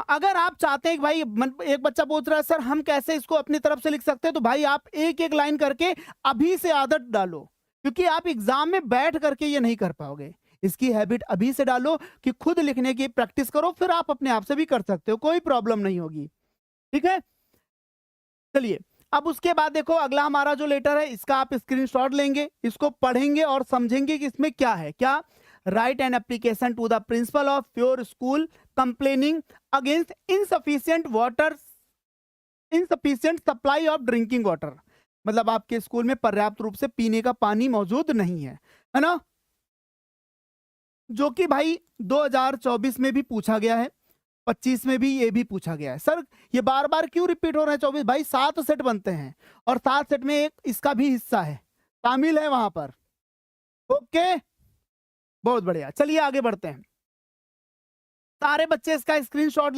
अगर आप चाहते हैं कि भाई एक बच्चा पूछ रहा है सर हम कैसे इसको अपनी तरफ से लिख सकते हैं, तो भाई आप एक एक लाइन करके अभी से आदत डालो, क्योंकि आप एग्जाम में बैठ करके ये नहीं कर पाओगे। इसकी हैबिट अभी से डालो कि खुद लिखने की प्रैक्टिस करो, फिर आप अपने आप से भी कर सकते हो, कोई प्रॉब्लम नहीं होगी। ठीक है, चलिए अब उसके बाद देखो अगला हमारा जो लेटर है, इसका आप स्क्रीनशॉट लेंगे, इसको पढ़ेंगे और समझेंगे कि इसमें क्या है। क्या, write an application to the principal of your school complaining against insufficient supply of drinking water, मतलब आपके स्कूल में पर्याप्त रूप से पीने का पानी मौजूद नहीं है ना, जो कि भाई 2024 में भी पूछा गया है, 25 में भी ये भी पूछा गया है। सर ये बार बार क्यों रिपीट हो रहा है 24, भाई 7 सेट बनते हैं और 7 सेट में एक इसका भी हिस्सा है, शामिल है वहां पर। ओके, बहुत बढ़िया, चलिए आगे बढ़ते हैं। सारे बच्चे इसका स्क्रीनशॉट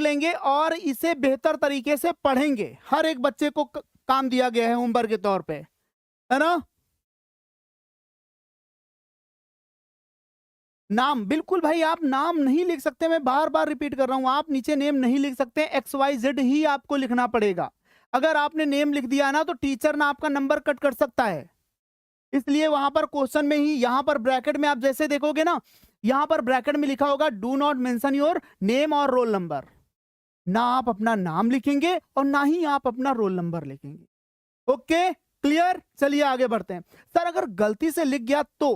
लेंगे और इसे बेहतर तरीके से पढ़ेंगे। हर एक बच्चे को काम दिया गया है होमवर्क के तौर पे, है ना। नाम, बिल्कुल भाई आप नाम नहीं लिख सकते, मैं बार बार रिपीट कर रहा हूं, आप नीचे नेम नहीं लिख सकते, XYZ ही आपको लिखना पड़ेगा। अगर आपने नेम लिख दिया ना तो टीचर ना आपका नंबर कट कर सकता है, इसलिए वहां पर क्वेश्चन में ही, यहां पर ब्रैकेट में आप जैसे देखोगे ना, यहां पर ब्रैकेट में लिखा होगा do not mention your name और रोल नंबर, ना आप अपना नाम लिखेंगे और ना ही आप अपना रोल नंबर लिखेंगे। Okay, clear? चलिए आगे बढ़ते हैं। सर अगर गलती से लिख गया तो,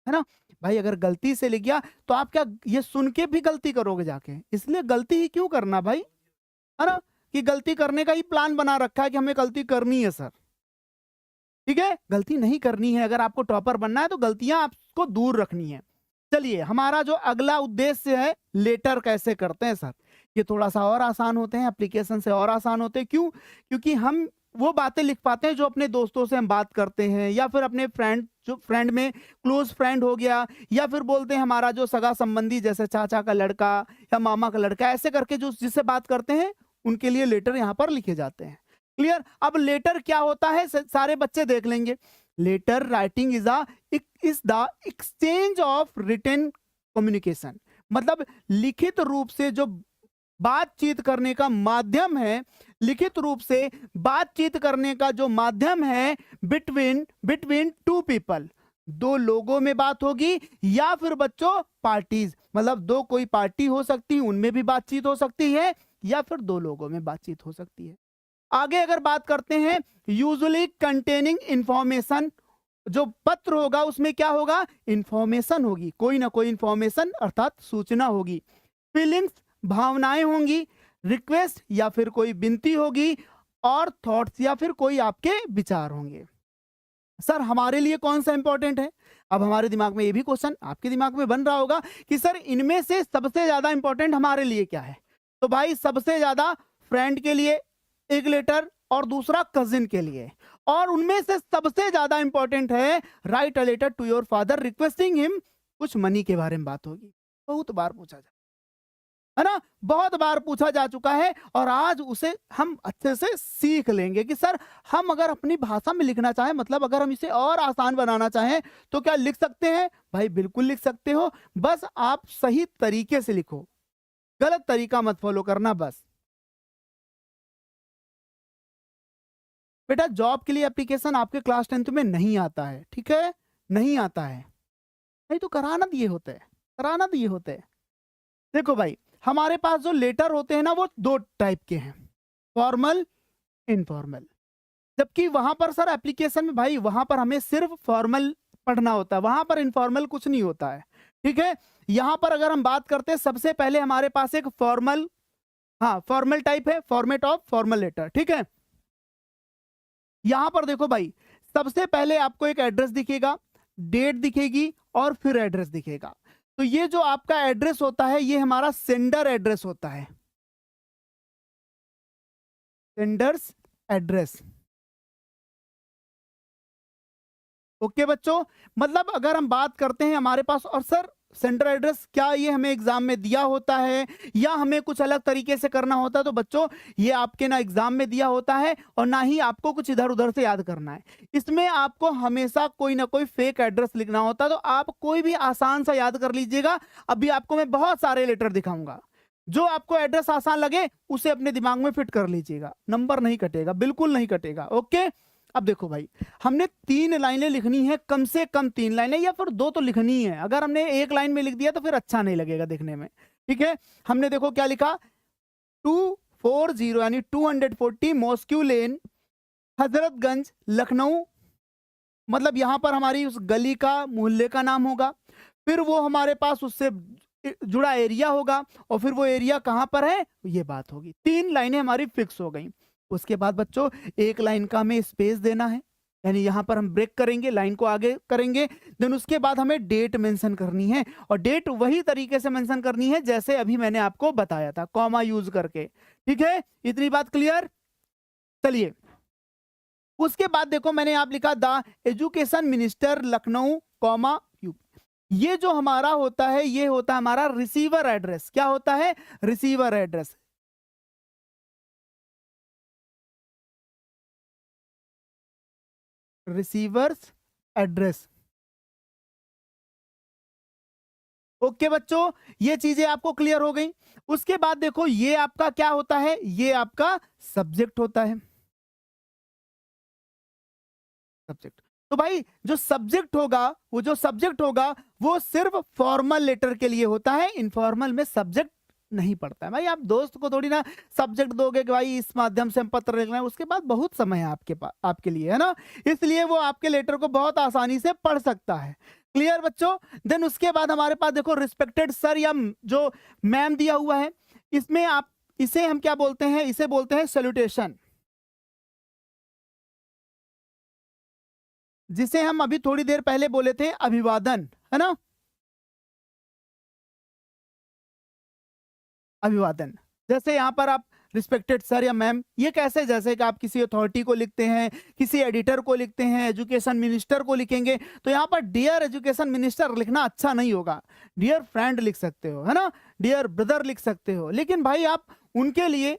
है ना भाई, अगर गलती से लिख गया तो आप क्या ये सुन के भी गलती करोगे जाके? इसलिए गलती ही क्यों करना भाई, है ना, कि गलती करने का ही प्लान बना रखा है कि हमें गलती करनी है सर। ठीक है, गलती नहीं करनी है। अगर आपको टॉपर बनना है तो गलतियां आपको दूर रखनी है। चलिए हमारा जो अगला उद्देश्य है, लेटर कैसे करते हैं सर, ये थोड़ा सा और आसान होते हैं, एप्लीकेशन से और आसान होते हैं। क्यों? क्योंकि हम वो बातें लिख पाते हैं जो अपने दोस्तों से हम बात करते हैं, या फिर अपने फ्रेंड, जो फ्रेंड में क्लोज फ्रेंड हो गया, या फिर बोलते हैं हमारा जो सगा संबंधी, जैसे चाचा का लड़का या मामा का लड़का, ऐसे करके जो जिससे बात करते हैं उनके लिए लेटर यहाँ पर लिखे जाते हैं। क्लियर? अब लेटर क्या होता है सारे बच्चे देख लेंगे। Letter writing is the exchange of written communication, मतलब लिखित रूप से जो बातचीत करने का माध्यम है, लिखित रूप से बातचीत करने का जो माध्यम है बिटवीन टू पीपल, दो लोगों में बात होगी, या फिर बच्चों पार्टीज, मतलब दो कोई पार्टी हो सकती है उनमें भी बातचीत हो सकती है, या फिर दो लोगों में बातचीत हो सकती है। आगे अगर बात करते हैं, यूजुअली कंटेनिंग इंफॉर्मेशन, जो पत्र होगा उसमें क्या होगा, इंफॉर्मेशन होगी, कोई ना कोई इंफॉर्मेशन अर्थात सूचना होगी। फीलिंग्स, भावनाएं होंगी। रिक्वेस्ट या फिर कोई विनती होगी, और थॉट्स या फिर कोई आपके विचार होंगे। सर हमारे लिए कौन सा इंपॉर्टेंट है? अब हमारे दिमाग में ये भी क्वेश्चन आपके दिमाग में बन रहा होगा कि सर इनमें से सबसे ज्यादा इंपॉर्टेंट हमारे लिए क्या है? तो भाई सबसे ज्यादा फ्रेंड के लिए एक लेटर, और दूसरा कजिन के लिए, और उनमें से सबसे ज्यादा इंपॉर्टेंट है write a letter to your father requesting him, कुछ मनी के बारे में बात होगी। बहुत बार पूछा जा, है ना, बहुत बार पूछा जा चुका है, और आज उसे हम अच्छे से सीख लेंगे कि सर हम अगर अपनी भाषा में लिखना चाहें, मतलब अगर हम इसे और आसान बनाना चाहें तो क्या लिख सकते हैं? भाई बिल्कुल लिख सकते हो, बस आप सही तरीके से लिखो, गलत तरीका मत फॉलो करना बस। बेटा जॉब के लिए एप्लीकेशन आपके क्लास 10th में नहीं आता है, ठीक है, नहीं आता है, नहीं तो कराना दिए होते हैं, कराना दिए होते हैं। देखो भाई हमारे पास जो लेटर होते हैं ना वो दो टाइप के हैं, फॉर्मल, इनफॉर्मल। जबकि वहां पर सर एप्लीकेशन में भाई वहां पर हमें सिर्फ फॉर्मल पढ़ना होता है, वहां पर इनफॉर्मल कुछ नहीं होता है, ठीक है। यहां पर अगर हम बात करते हैं, सबसे पहले हमारे पास एक फॉर्मल, हाँ फॉर्मल टाइप है, फॉर्मेट ऑफ फॉर्मल लेटर, ठीक है। यहां पर देखो भाई, सबसे पहले आपको एक एड्रेस दिखेगा, डेट दिखेगी, और फिर एड्रेस दिखेगा। तो ये जो आपका एड्रेस होता है ये हमारा सेंडर एड्रेस होता है, सेंडर्स एड्रेस। ओके बच्चों, मतलब अगर हम बात करते हैं हमारे पास, और सर सेंडर एड्रेस क्या ये हमें एग्जाम में दिया होता है या हमें कुछ अलग तरीके से करना होता है? तो बच्चों ये आपके ना एग्जाम में दिया होता है, और ना ही आपको कुछ इधर उधर से याद करना है। इसमें आपको हमेशा कोई ना कोई फेक एड्रेस लिखना होता है, तो आप कोई भी आसान सा याद कर लीजिएगा। अभी आपको मैं बहुत सारे लेटर दिखाऊंगा, जो आपको एड्रेस आसान लगे उसे अपने दिमाग में फिट कर लीजिएगा, नंबर नहीं कटेगा, बिल्कुल नहीं कटेगा। ओके, अब देखो भाई, हमने 3 लाइनें लिखनी है, कम से कम 3 लाइनें, या फिर 2 तो लिखनी है। अगर हमने एक लाइन में लिख दिया तो फिर अच्छा नहीं लगेगा देखने में, ठीक है। हमने देखो क्या लिखा, 240 यानी 240 मॉस्क्यू लेन, हजरतगंज, लखनऊ, मतलब यहां पर हमारी उस गली का, मोहल्ले का नाम होगा। फिर वो हमारे पास उससे जुड़ा एरिया होगा, और फिर वो एरिया कहां पर है ये बात होगी। 3 लाइनें हमारी फिक्स हो गई। उसके बाद बच्चों एक लाइन का हमें स्पेस देना है, यानी यहां पर हम ब्रेक करेंगे, लाइन को आगे करेंगे। देन उसके बाद हमें डेट मेंशन करनी है, और डेट वही तरीके से मेंशन करनी है जैसे अभी मैंने आपको बताया था, कॉमा यूज करके, ठीक है। इतनी बात क्लियर? चलिए उसके बाद देखो मैंने आप लिखा the education minister Lucknow, comma UP. ये जो हमारा होता है ये होता है हमारा रिसीवर एड्रेस। क्या होता है? Receiver address. Receiver's address. Okay बच्चों, ये चीजें आपको क्लियर हो गई। उसके बाद देखो ये आपका क्या होता है, ये आपका सब्जेक्ट होता है, सब्जेक्ट। तो भाई जो सब्जेक्ट होगा, वो जो सब्जेक्ट होगा वो सिर्फ फॉर्मल लेटर के लिए होता है, इनफॉर्मल में सब्जेक्ट नहीं पड़ता है भाई। आप दोस्त को थोड़ी ना सब्जेक्ट दोगे कि भाई इस माध्यम से हम पत्र लिखना है, उसके बाद बहुत समय है आपके पास, आपके लिए, है ना। इसलिए वो आपके लेटर को बहुत आसानी से पढ़ सकता है। क्लियर बच्चों। देन उसके बाद हमारे पास देखो रिस्पेक्टेड सर या जो मैम दिया हुआ है, इसमें आप इसे हम क्या बोलते हैं, इसे बोलते हैं सैल्यूटेशन, जिसे हम अभी थोड़ी देर पहले बोले थे अभिवादन, है ना, अभिवादन। जैसे यहाँ पर आप रिस्पेक्टेड सर या मैम, ये कैसे, जैसे कि आप किसी अथॉरिटी को लिखते हैं, किसी एडिटर को लिखते हैं, एजुकेशन मिनिस्टर को लिखेंगे, तो यहाँ पर डियर एजुकेशन मिनिस्टर लिखना अच्छा नहीं होगा, डियर फ्रेंड लिख सकते हो, है ना, डियर ब्रदर लिख सकते हो। लेकिन भाई आप उनके लिए,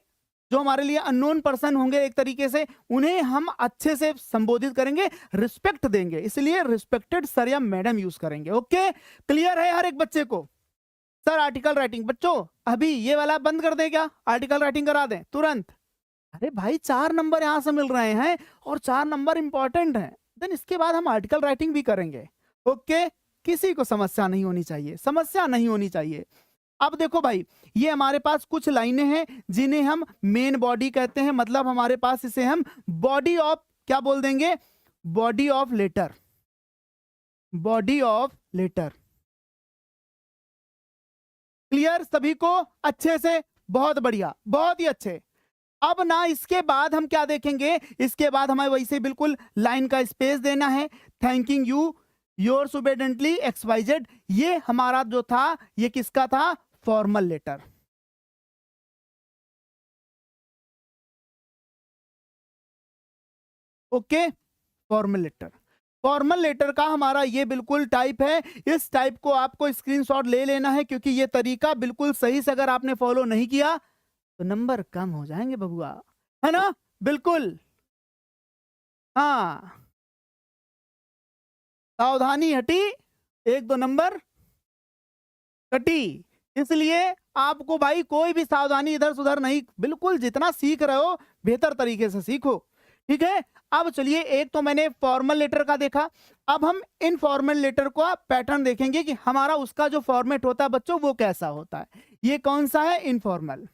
जो हमारे लिए अननोन पर्सन होंगे एक तरीके से, उन्हें हम अच्छे से संबोधित करेंगे, रिस्पेक्ट देंगे, इसलिए रिस्पेक्टेड सर या मैडम यूज करेंगे। ओके, क्लियर है हर एक बच्चे को। सर आर्टिकल राइटिंग, बच्चों अभी ये वाला बंद कर दे, क्या आर्टिकल राइटिंग करा दें तुरंत? अरे भाई 4 नंबर यहां से मिल रहे हैं और 4 नंबर इंपॉर्टेंट हैं। देन इसके बाद हम आर्टिकल राइटिंग भी करेंगे। ओके, किसी को समस्या नहीं होनी चाहिए, समस्या नहीं होनी चाहिए। अब देखो भाई, ये हमारे पास कुछ लाइनें हैं जिन्हें हम मेन बॉडी कहते हैं, मतलब हमारे पास इसे हम बॉडी ऑफ क्या बोल देंगे, body of letter, body of letter. Clear सभी को अच्छे से? बहुत बढ़िया, बहुत ही अच्छे। अब ना इसके बाद हम क्या देखेंगे, इसके बाद हमें वैसे बिल्कुल लाइन का स्पेस देना है। Thanking you yours obediently XYZ, ये हमारा जो था ये किसका था, formal letter. Okay, formal letter, formal letter का हमारा ये बिल्कुल टाइप है। इस टाइप को आपको स्क्रीनशॉट ले लेना है, क्योंकि ये तरीका बिल्कुल सही से अगर आपने फॉलो नहीं किया तो नंबर कम हो जाएंगे बबुआ, है ना, बिल्कुल। हाँ, सावधानी हटी, 1-2 नंबर कटी। इसलिए आपको भाई कोई भी सावधानी इधर से उधर नहीं, बिल्कुल जितना सीख रहे हो बेहतर तरीके से सीखो, ठीक है। अब चलिए, एक तो मैंने फॉर्मल लेटर का देखा, अब हम इनफॉर्मल लेटर का पैटर्न देखेंगे कि हमारा उसका जो फॉर्मेट होता है बच्चों वो कैसा होता है। ये कौन सा है, इनफॉर्मल।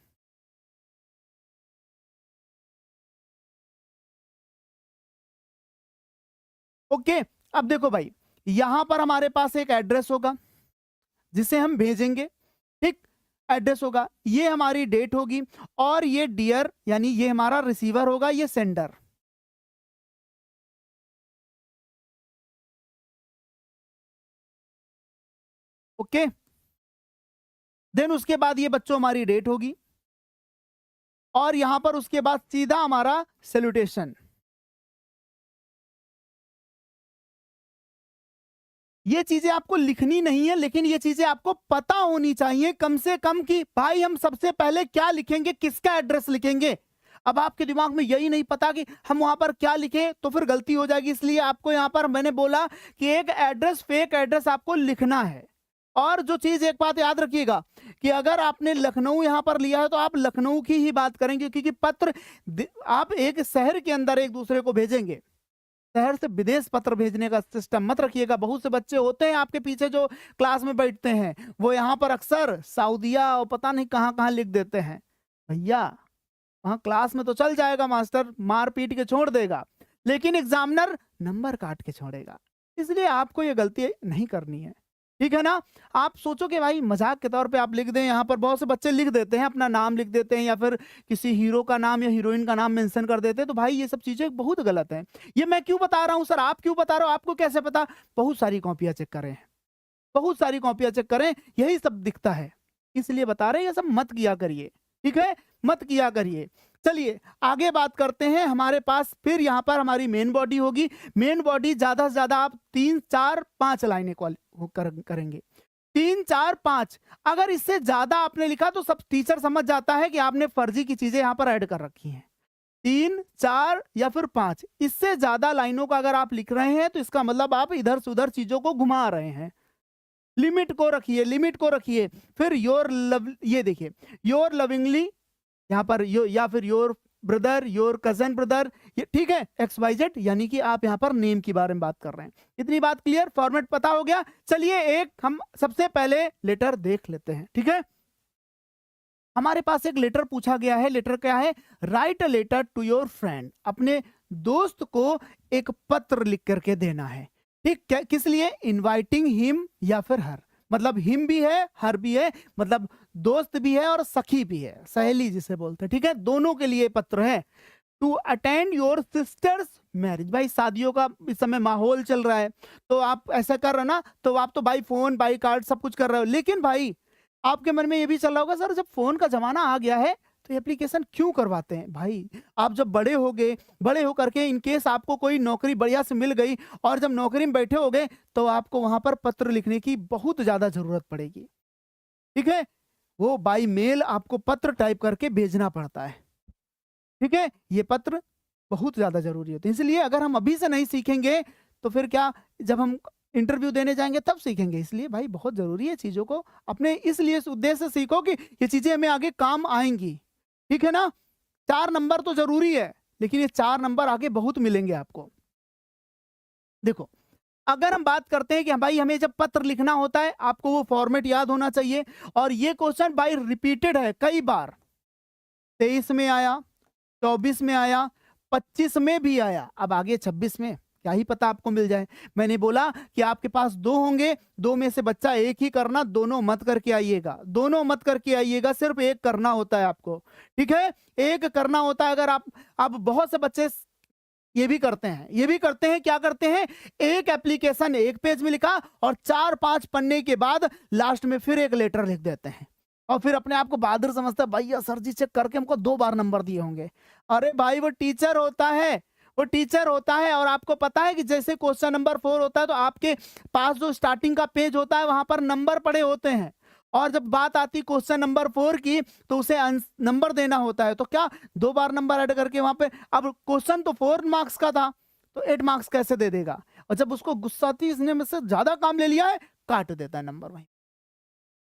ओके, अब देखो भाई, यहां पर हमारे पास एक एड्रेस होगा जिसे हम भेजेंगे, ठीक, एड्रेस होगा, ये हमारी डेट होगी, और ये डियर यानी ये हमारा रिसीवर होगा, ये सेंडर। ओके, देन उसके बाद ये बच्चों हमारी डेट होगी, और यहां पर उसके बाद सीधा हमारा सैल्यूटेशन। ये चीजें आपको लिखनी नहीं है, लेकिन ये चीजें आपको पता होनी चाहिए कम से कम कि भाई हम सबसे पहले क्या लिखेंगे, किसका एड्रेस लिखेंगे। अब आपके दिमाग में यही नहीं पता कि हम वहां पर क्या लिखें, तो फिर गलती हो जाएगी। इसलिए आपको यहां पर मैंने बोला कि एक एड्रेस, फेक एड्रेस आपको लिखना है। और जो चीज एक बात याद रखिएगा कि अगर आपने लखनऊ यहां पर लिया है तो आप लखनऊ की ही बात करेंगे, क्योंकि पत्र आप एक शहर के अंदर एक दूसरे को भेजेंगे, शहर से विदेश पत्र भेजने का सिस्टम मत रखिएगा। बहुत से बच्चे होते हैं आपके पीछे जो क्लास में बैठते हैं, वो यहाँ पर अक्सर सऊदिया और पता नहीं कहाँ कहाँ लिख देते हैं। भैया वहां क्लास में तो चल जाएगा, मास्टर मार पीट के छोड़ देगा, लेकिन एग्जामिनर नंबर काट के छोड़ेगा। इसलिए आपको ये गलती नहीं करनी है, ठीक है ना। आप सोचो कि भाई मजाक के तौर पे आप लिख दें, यहाँ पर बहुत से बच्चे लिख देते हैं, अपना नाम लिख देते हैं या फिर किसी हीरो का नाम या हीरोइन का नाम मेंशन कर देते हैं, तो भाई ये सब चीजें बहुत गलत है। ये मैं क्यों बता रहा हूँ सर, आप क्यों बता रहे हो, आपको कैसे पता? बहुत सारी कॉपियां चेक करें, बहुत सारी कॉपियां चेक करें, यही सब दिखता है, इसलिए बता रहे हैं। ये सब मत किया करिए, ठीक है, मत किया करिए। चलिए आगे बात करते हैं। हमारे पास फिर यहाँ पर हमारी मेन बॉडी होगी। मेन बॉडी ज्यादा से ज्यादा आप 3, 4, 5 लाइनें करेंगे, 3, 4, 5। अगर इससे ज्यादा आपने लिखा तो सब टीचर समझ जाता है कि आपने फर्जी की चीजें यहाँ पर ऐड कर रखी हैं। 3, 4 या फिर 5, इससे ज्यादा लाइनों का अगर आप लिख रहे हैं तो इसका मतलब आप इधर से उधर चीजों को घुमा रहे हैं। लिमिट को रखिए, लिमिट को रखिए। फिर योर लव, ये देखिए योर लविंगली यहाँ पर या फिर your brother, your cousin brother, ये ठीक है, XYZ, यानी कि आप यहाँ पर नेम के बारे में बात कर रहे हैं। इतनी बात क्लियर, फॉर्मेट पता हो गया। चलिए एक हम सबसे पहले लेटर देख लेते हैं, ठीक है। हमारे पास एक लेटर पूछा गया है। लेटर क्या है? Write a letter to your friend. अपने दोस्त को एक पत्र लिख करके देना है। ठीक, क्या किस लिए? इनवाइटिंग हिम या फिर हर, मतलब हिम भी है, हर भी है, मतलब दोस्त भी है और सखी भी है, सहेली जिसे बोलते हैं। ठीक है, दोनों के लिए पत्र है। To attend your sister's marriage. भाई शादियों का इस समय माहौल चल रहा है, तो आप ऐसा कर रहे हो ना, तो आप तो भाई फोन, बाई कार्ड सब कुछ कर रहे हो, लेकिन भाई आपके मन में ये भी चल रहा होगा, सर जब फोन का जमाना आ गया है तो एप्लीकेशन क्यों करवाते हैं? भाई आप जब बड़े हो गए, बड़े हो करके इनकेस आपको कोई नौकरी बढ़िया से मिल गई और जब नौकरी में बैठे हो गए, तो आपको वहां पर पत्र लिखने की बहुत ज्यादा जरूरत पड़ेगी। ठीक है, वो बाई मेल आपको पत्र टाइप करके भेजना पड़ता है। ठीक है, ये पत्र बहुत ज्यादा जरूरी होते हैं। इसलिए अगर हम अभी से नहीं सीखेंगे तो फिर क्या, जब हम इंटरव्यू देने जाएंगे तब सीखेंगे। इसलिए भाई बहुत जरूरी है चीजों को अपने इसलिए इस उद्देश्य से सीखो कि ये चीजें हमें आगे काम आएंगी। ठीक है ना? 4 नंबर तो जरूरी है, लेकिन ये 4 नंबर आगे बहुत मिलेंगे आपको। देखो, अगर हम बात करते हैं कि भाई हमें जब पत्र लिखना होता है, आपको वो फॉर्मेट याद होना चाहिए। और ये क्वेश्चन भाई रिपीटेड है कई बार। 23 में आया, 24 में आया, 25 में भी आया, अब आगे 26 में क्या ही पता आपको मिल जाए। मैंने बोला कि आपके पास 2 होंगे, 2 में से बच्चा एक ही करना, दोनों मत करके आइएगा, दोनों मत करके आइएगा, सिर्फ एक करना होता है आपको। ठीक है, एक करना होता है। अगर आप बहुत से बच्चे ये भी करते हैं, क्या करते हैं, एक एप्लीकेशन एक पेज में लिखा और 4-5 पन्ने के बाद लास्ट में फिर एक लेटर लिख देते हैं और फिर अपने आप को बहादुर समझता है, भैया सर जी चेक करके हमको 2 बार नंबर दिए होंगे। अरे भाई वो टीचर होता है, वो टीचर होता है। और आपको पता है कि जैसे क्वेश्चन नंबर 4 होता है तो आपके पास जो स्टार्टिंग का पेज होता है वहां पर नंबर पड़े होते हैं, और जब बात आती क्वेश्चन नंबर 4 की तो उसे नंबर देना होता है। तो क्या 2 बार नंबर ऐड करके वहां पे, अब क्वेश्चन तो 4 मार्क्स का था तो 8 मार्क्स कैसे दे देगा? और जब उसको गुस्सा आती, इसने मुझसे ज्यादा काम ले लिया है, काट देता है नंबर वहीं।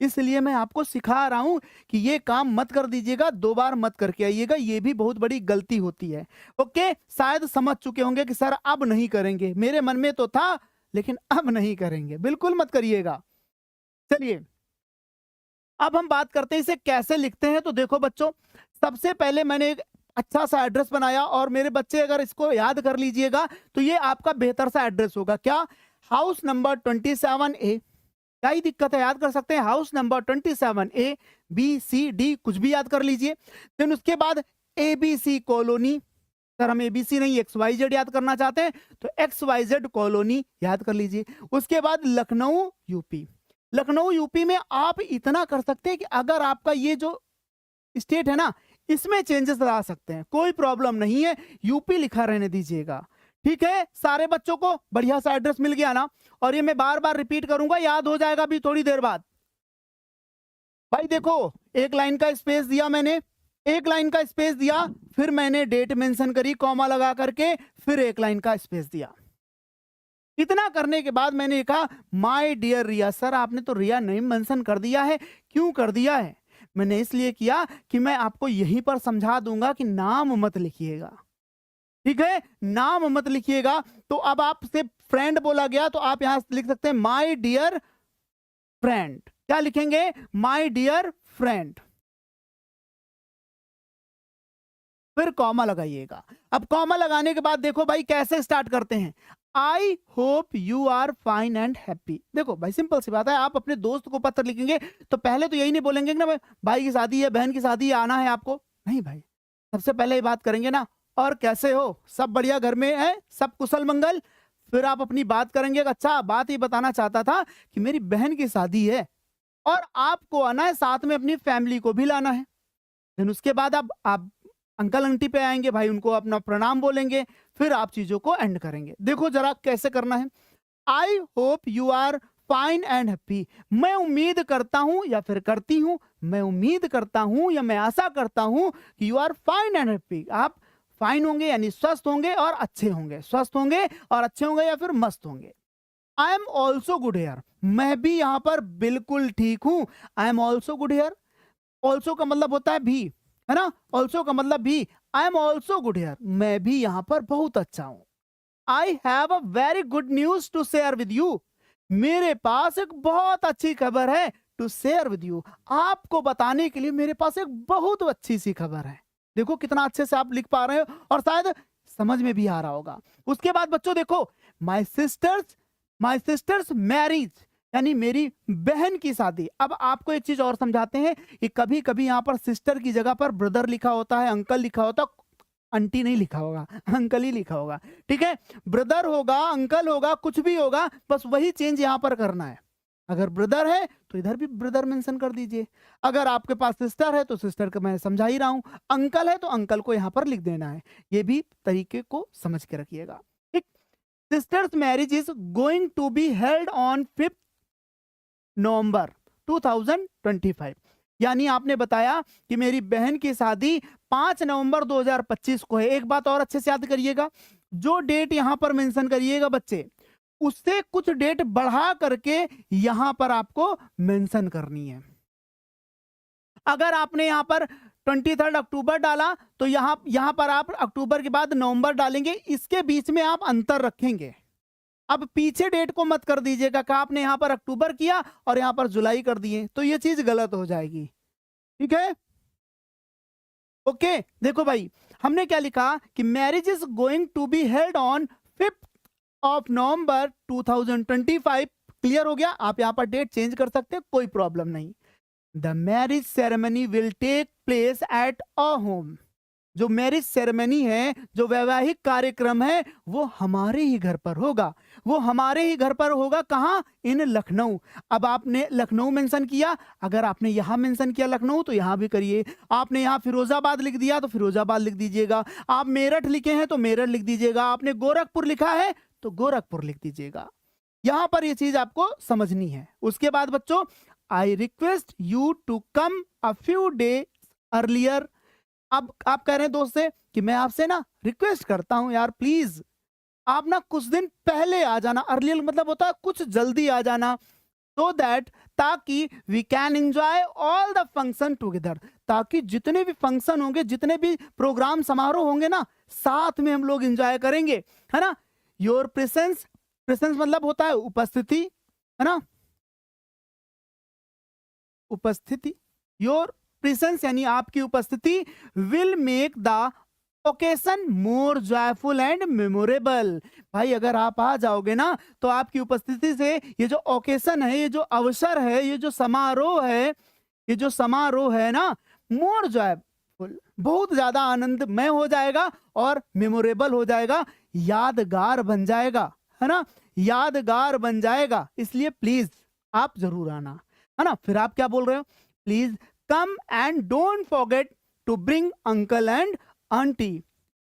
इसलिए मैं आपको सिखा रहा हूं कि ये काम मत कर दीजिएगा, 2 बार मत करके आइएगा, ये भी बहुत बड़ी गलती होती है। ओके, शायद समझ चुके होंगे कि सर अब नहीं करेंगे, मेरे मन में तो था लेकिन अब नहीं करेंगे, बिल्कुल मत करिएगा। चलिए अब हम बात करते हैं इसे कैसे लिखते हैं। तो देखो बच्चों, सबसे पहले मैंने एक अच्छा सा एड्रेस बनाया, और मेरे बच्चे अगर इसको याद कर लीजिएगा तो ये आपका बेहतर सा एड्रेस होगा। क्या? House number 27A। क्या ही दिक्कत है, याद कर सकते हैं, हाउस नंबर 27A, BCD कुछ भी याद कर लीजिए। फिर उसके बाद ABC कॉलोनी। सर हम ABC नहीं XYZ याद करना चाहते हैं तो XYZ कॉलोनी याद कर लीजिए। उसके बाद लखनऊ यूपी। लखनऊ यूपी में आप इतना कर सकते हैं कि अगर आपका ये जो स्टेट है ना, इसमें चेंजेस ला सकते हैं, कोई प्रॉब्लम नहीं है, यूपी लिखा रहने दीजिएगा। ठीक है, सारे बच्चों को बढ़िया सा एड्रेस मिल गया ना? और ये मैं बार बार रिपीट करूंगा, याद हो जाएगा अभी थोड़ी देर बाद। भाई देखो, एक लाइन का स्पेस दिया मैंने, एक लाइन का स्पेस दिया, फिर मैंने डेट मेंशन करी कॉमा लगा करके, फिर एक लाइन का स्पेस दिया। इतना करने के बाद मैंने कहा माय डियर रिया। सर आपने तो रिया नहीं मेंशन कर दिया है, क्यों कर दिया है? मैंने इसलिए किया कि मैं आपको यहीं पर समझा दूंगा कि नाम मत लिखिएगा। ठीक है, नाम मत लिखिएगा। तो अब आपसे फ्रेंड बोला गया तो आप यहां लिख सकते हैं माय डियर फ्रेंड। क्या लिखेंगे? माय डियर फ्रेंड, फिर कॉमा लगाइएगा। अब कॉमा लगाने के बाद देखो भाई कैसे स्टार्ट करते हैं। I hope you are fine and happy. देखो भाई सिंपल सी बात है, आप अपने दोस्त को पत्र लिखेंगे तो पहले तो यही नहीं बोलेंगे ना भाई की शादी है, बहन की शादी है, आना है आपको। नहीं भाई, सबसे पहले ये बात करेंगे ना, और कैसे हो, सब बढ़िया, घर में है सब कुशल मंगल। फिर आप अपनी बात करेंगे, अच्छा बात ये बताना चाहता था कि मेरी बहन की शादी है और आपको आना है, साथ में अपनी फैमिली को भी लाना है। फिर उसके बाद आप अंकल आंटी पे आएंगे, भाई उनको अपना प्रणाम बोलेंगे, फिर आप चीजों को एंड करेंगे। देखो जरा कैसे करना है। I hope you are fine and happy. मैं उम्मीद करता हूं या फिर करती हूं, मैं उम्मीद करता हूं या मैं आशा करता हूं कि you are fine and happy. आप फाइन होंगे यानी स्वस्थ होंगे और अच्छे होंगे, स्वस्थ होंगे और अच्छे होंगे या फिर मस्त होंगे। I am also good here. मैं भी यहां पर बिल्कुल ठीक हूं। I am also good here. Also का मतलब होता है भी, है ना? ऑल्सो का मतलब भी। I am also good here, मैं भी यहां पर बहुत अच्छा हूं। I have a very good news to share with you. मेरे पास एक बहुत अच्छी खबर है टू शेयर विद यू, आपको बताने के लिए मेरे पास एक बहुत अच्छी सी खबर है। देखो कितना अच्छे से आप लिख पा रहे हो और शायद समझ में भी आ रहा होगा। उसके बाद बच्चों देखो, माय सिस्टर्स मैरिज, यानी मेरी बहन की शादी। अब आपको एक चीज और समझाते हैं कि कभी कभी यहाँ पर सिस्टर की जगह पर ब्रदर लिखा होता है, अंकल लिखा होता है, आंटी नहीं लिखा होगा, अंकल ही लिखा होगा, ठीक है। ब्रदर होगा, अंकल होगा, कुछ भी होगा, बस वही चेंज यहाँ पर करना है। अगर ब्रदर है तो इधर भी ब्रदर मेंशन कर दीजिए। अगर आपके पास सिस्टर है तो सिस्टर को मैं समझा ही रहा हूं, अंकल है तो अंकल को यहाँ पर लिख देना है। ये भी तरीके को समझ के रखिएगा, ठीक। Sister's marriage is going to be held on 5 November 2025, यानी आपने बताया कि मेरी बहन की शादी 5 नवंबर 2025 को है। एक बात और अच्छे से याद करिएगा, जो डेट यहां पर मेंशन करिएगा बच्चे, उससे कुछ डेट बढ़ा करके यहां पर आपको मेंशन करनी है। अगर आपने यहां पर 23 अक्टूबर डाला तो यहां पर आप अक्टूबर के बाद नवंबर डालेंगे, इसके बीच में आप अंतर रखेंगे। अब पीछे डेट को मत कर दीजिएगा कि आपने यहां पर अक्टूबर किया और यहां पर जुलाई कर दिए, तो ये चीज गलत हो जाएगी, ठीक है। ओके, देखो भाई हमने क्या लिखा कि marriage is going to be held on 5 of November 2025। Clear हो गया, आप यहां पर डेट चेंज कर सकते हैं, कोई प्रॉब्लम नहीं। The marriage ceremony will take place at a home, जो मैरिज सेरेमनी है, जो वैवाहिक कार्यक्रम है, वो हमारे ही घर पर होगा। वो हमारे ही घर पर होगा, कहां? इन लखनऊ। अब आपने लखनऊ मेंशन किया, अगर आपने यहां मेंशन किया लखनऊ तो यहां भी करिए। आपने यहां फिरोजाबाद लिख दिया तो फिरोजाबाद लिख दीजिएगा। आप मेरठ लिखे हैं तो मेरठ लिख दीजिएगा। आपने गोरखपुर लिखा है तो गोरखपुर लिख दीजिएगा। यहां पर ये चीज आपको समझनी है। उसके बाद बच्चों, I request you to come a few day earlier. अब आप कह रहे हैं दोस्त से कि मैं आपसे ना रिक्वेस्ट करता हूं यार, प्लीज आप ना कुछ दिन पहले आ जाना। अर्लियर मतलब होता है कुछ जल्दी आ जाना, सो दैट, ताकि we can enjoy all the function together, ताकि जितने भी फंक्शन होंगे, जितने भी प्रोग्राम समारोह होंगे ना, साथ में हम लोग एंजॉय करेंगे, है ना। योर प्रेजेंस, प्रेजेंस मतलब होता है उपस्थिति, है ना, उपस्थिति। योर प्रेजेंस यानी आपकी उपस्थिति will make the occasion more joyful and memorable. भाई अगर आप आ जाओगे ना तो आपकी उपस्थिति से ये जो ओकेशन है, ये जो अवसर है, ये जो समारोह है, ये जो समारोह है ना, मोर जॉयफुल, बहुत ज्यादा आनंदमय हो जाएगा और मेमोरेबल हो जाएगा, यादगार बन जाएगा, है ना, यादगार बन जाएगा। इसलिए प्लीज आप जरूर आना, है ना। फिर आप क्या बोल रहे हो, please come and don't forget to bring uncle and aunty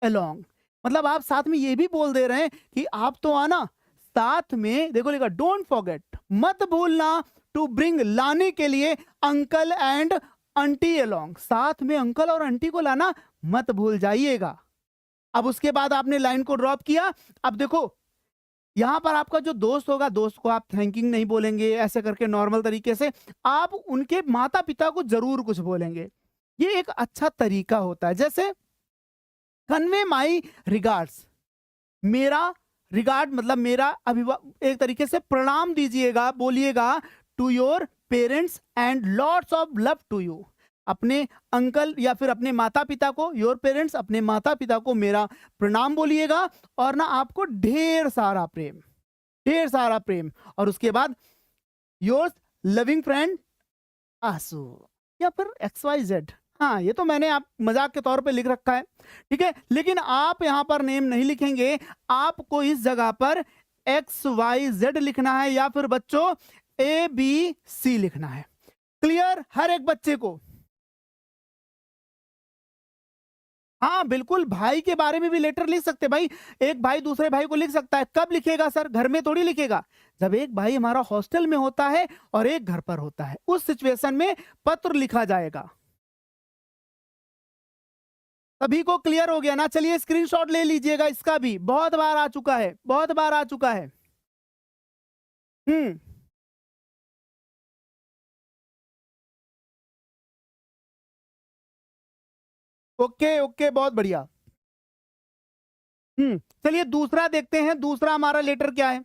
along. मतलब आप साथ में ये भी बोल दे रहे हैं कि आप तो आना साथ में। देखो लिखा, डोंट फॉरगेट, मत भूलना, टू ब्रिंग लाने के लिए, अंकल एंड आंटी अलोंग, साथ में अंकल और आंटी को लाना मत भूल जाइएगा। अब उसके बाद आपने लाइन को ड्रॉप किया। अब देखो यहां पर आपका जो दोस्त होगा, दोस्त को आप थैंकिंग नहीं बोलेंगे, ऐसे करके नॉर्मल तरीके से आप उनके माता पिता को जरूर कुछ बोलेंगे। ये एक अच्छा तरीका होता है। जैसे कन्वे माई रिगार्ड्स, मेरा रिगार्ड मतलब मेरा एक तरीके से प्रणाम दीजिएगा, बोलिएगा to your parents and lots of love to you. अपने अंकल या फिर अपने माता पिता को, योर पेरेंट्स, अपने माता पिता को मेरा प्रणाम बोलिएगा और ना आपको ढेर सारा प्रेम, ढेर सारा प्रेम। और उसके बाद योर लविंग फ्रेंड आंसू या फिर XYZ। हाँ, ये तो मैंने आप मजाक के तौर पे लिख रखा है, ठीक है, लेकिन आप यहां पर नेम नहीं लिखेंगे। आपको इस जगह पर XYZ लिखना है या फिर बच्चों ABC लिखना है। क्लियर हर एक बच्चे को? हाँ बिल्कुल, भाई के बारे में भी लेटर लिख सकते भाई। एक भाई दूसरे भाई को लिख सकता है। कब लिखेगा सर? घर में थोड़ी लिखेगा। जब एक भाई हमारा हॉस्टल में होता है और एक घर पर होता है, उस सिचुएशन में पत्र लिखा जाएगा। सभी को क्लियर हो गया ना? चलिए स्क्रीनशॉट ले लीजिएगा, इसका भी बहुत बार आ चुका है, बहुत बार आ चुका है। हम्म, ओके ओके, बहुत बढ़िया। चलिए दूसरा देखते हैं। दूसरा हमारा लेटर क्या है?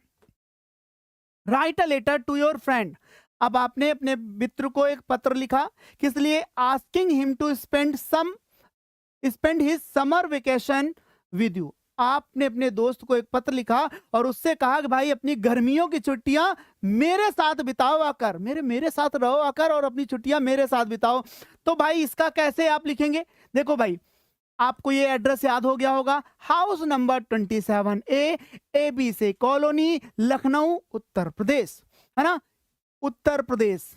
Write a letter to your friend. अब आपने अपने मित्र को एक पत्र लिखा, किस लिए? Asking him to spend his summer vacation with you. आपने अपने दोस्त को एक पत्र लिखा और उससे कहा कि भाई अपनी गर्मियों की छुट्टियां मेरे साथ बिताओ आकर, मेरे साथ रहो आकर और अपनी छुट्टियां मेरे साथ बिताओ। तो भाई इसका कैसे आप लिखेंगे? देखो भाई, आपको ये एड्रेस याद हो गया होगा, हाउस नंबर 27A, AB से कॉलोनी, लखनऊ, उत्तर प्रदेश, है ना? उत्तर प्रदेश।